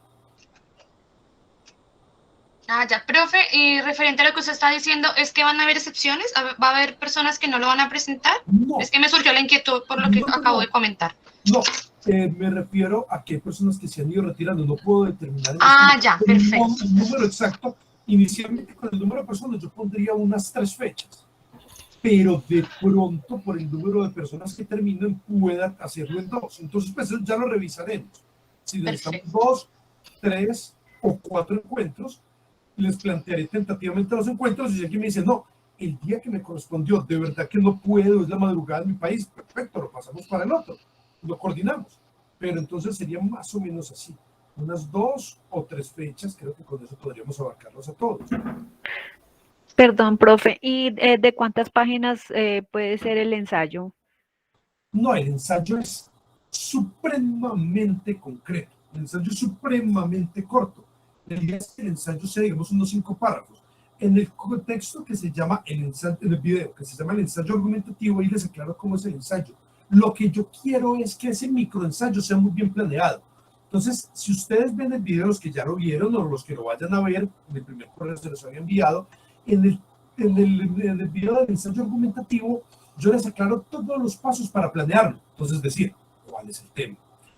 Ah, ya, profe, y referente a lo que usted está diciendo, ¿es que van a haber excepciones? ¿Va a haber personas que no lo van a presentar? No. Es que me surgió la inquietud por lo que acabo de comentar. No, me refiero a que hay personas que se han ido retirando, no puedo determinar ya, perfecto. El número exacto. Inicialmente con el número de personas yo pondría unas 3 fechas, pero de pronto por el número de personas que terminen puedan hacerlo en 2. Entonces pues ya lo revisaremos. Si necesitamos 2, 3 o 4 encuentros, les plantearé tentativamente los encuentros, y si alguien me dice, no, el día que me correspondió, de verdad que no puedo, es la madrugada en mi país, perfecto, lo pasamos para el otro, lo coordinamos. Pero entonces sería más o menos así, unas 2 o 3 fechas, creo que con eso podríamos abarcarlos a todos. Perdón, profe, ¿y de cuántas páginas puede ser el ensayo? No, el ensayo es supremamente concreto, el ensayo es supremamente corto. El ensayo sea, digamos, unos 5 párrafos. En el texto que se llama el ensayo, en el video, que se llama el ensayo argumentativo, ahí les aclaro cómo es el ensayo. Lo que yo quiero es que ese microensayo sea muy bien planeado. Entonces, si ustedes ven el video, los que ya lo vieron o los que lo vayan a ver, en el primer correo se los había enviado, en el video del ensayo argumentativo, yo les aclaro todos los pasos para planearlo. Entonces, decir, ¿cuál es el tema?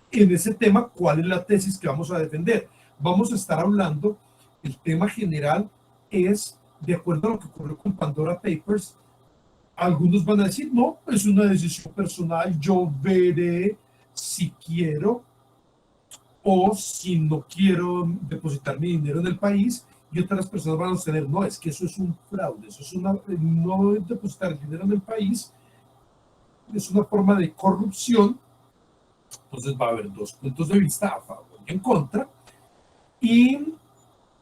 En ese tema, ¿cuál es la tesis que vamos a defender? Vamos a estar hablando, el tema general es, de acuerdo a lo que ocurrió con Pandora Papers, algunos van a decir, no, es una decisión personal, yo veré si quiero o si no quiero depositar mi dinero en el país, y otras personas van a sostener, no, es que eso es un fraude, eso es no depositar dinero en el país, es una forma de corrupción. Entonces va a haber 2 puntos de vista, a favor y en contra. Y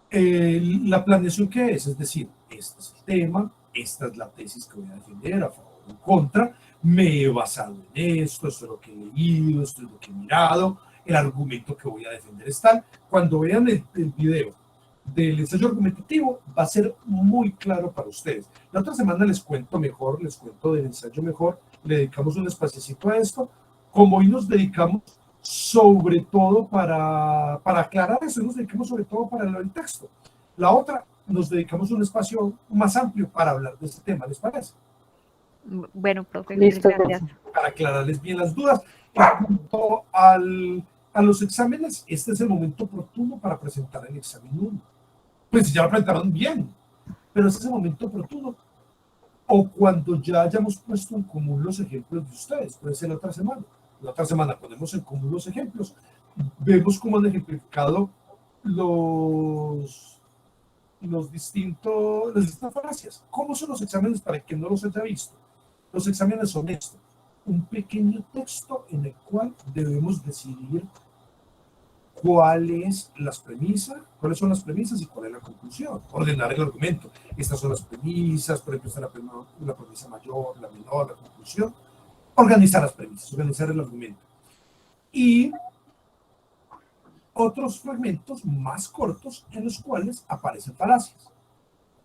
la planeación que es decir, este es el tema, esta es la tesis que voy a defender, a favor o en contra, me he basado en esto es lo que he leído, esto es lo que he mirado, el argumento que voy a defender es tal. Cuando vean el video del ensayo argumentativo va a ser muy claro para ustedes. La otra semana les cuento mejor, les cuento del ensayo mejor, le dedicamos un espacito a esto, como hoy nos dedicamos sobre todo para aclarar eso, nos dedicamos sobre todo para el texto. La otra, nos dedicamos un espacio más amplio para hablar de este tema, ¿les parece? Bueno, profe, Listo, gracias. Para aclararles bien las dudas. En cuanto a los exámenes, este es el momento oportuno para presentar el examen 1. Pues ya lo presentaron bien, pero este es el momento oportuno. O cuando ya hayamos puesto en común los ejemplos de ustedes, puede ser la otra semana. La otra semana ponemos en común los ejemplos, vemos cómo han ejemplificado las distintas falacias. ¿Cómo son los exámenes para quien no los haya visto? Los exámenes son esto, un pequeño texto en el cual debemos decidir cuáles son las premisas y cuál es la conclusión. Ordenar el argumento. Estas son las premisas, por ejemplo, esta es la premisa mayor, la menor, la conclusión. Organizar las premisas, organizar el argumento. Y otros fragmentos más cortos en los cuales aparecen falacias.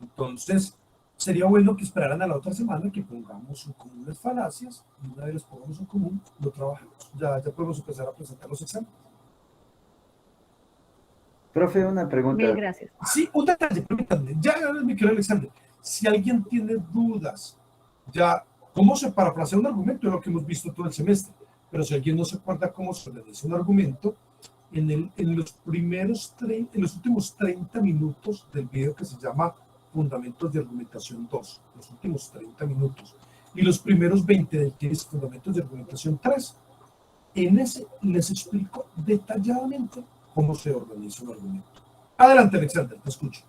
Entonces, sería bueno que esperaran a la otra semana que pongamos en común las falacias y una vez las pongamos en común, lo trabajamos. Ya podemos empezar a presentar los exámenes. Profe, una pregunta. Mil gracias. Sí, un detalle, permítanme. Ya, mi querido Alexander, si alguien tiene dudas, ya, ¿cómo se parafrasea un argumento? Es lo que hemos visto todo el semestre. Pero si alguien no se acuerda cómo se organiza un argumento, en los últimos 30 minutos del video que se llama Fundamentos de Argumentación 2, los últimos 30 minutos, y los primeros 20 del que es Fundamentos de Argumentación 3, en ese les explico detalladamente cómo se organiza un argumento. Adelante, Alexander, te escucho.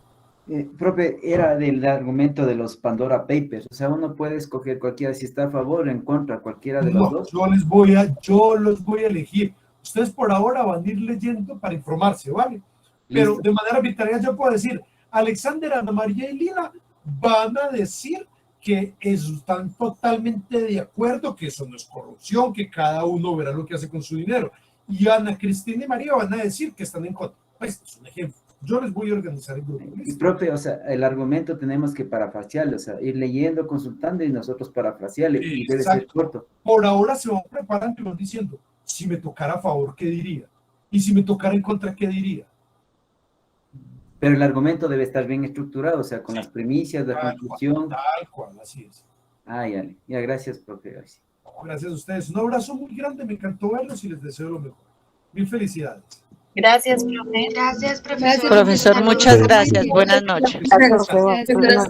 Profe, era del argumento de los Pandora Papers, o sea, uno puede escoger cualquiera, si está a favor o en contra, cualquiera de los dos. Yo los voy a elegir. Ustedes por ahora van a ir leyendo para informarse, ¿vale? Pero Listo. de manera arbitraria yo puedo decir, Alexander, Ana María y Lina van a decir que están totalmente de acuerdo, que eso no es corrupción, que cada uno verá lo que hace con su dinero. Y Ana Cristina y María van a decir que están en contra. Pues es un ejemplo. Yo les voy a organizar el grupo. Y profe, o sea, el argumento tenemos que parafrasearlo, o sea, ir leyendo, consultando y nosotros parafrasearlo, y debe ser corto. Por ahora se van preparando y van diciendo, si me tocara a favor, ¿qué diría? Y si me tocara en contra, ¿qué diría? Pero el argumento debe estar bien estructurado, o sea, con las premisas, la conclusión. Tal cual, así es. Ah, ya, gracias, profe. Gracias a ustedes. Un abrazo muy grande, me encantó verlos y les deseo lo mejor. Mil felicidades. Gracias, profe. Gracias, profesor. Profesor, muchas gracias. Buenas noches. Gracias.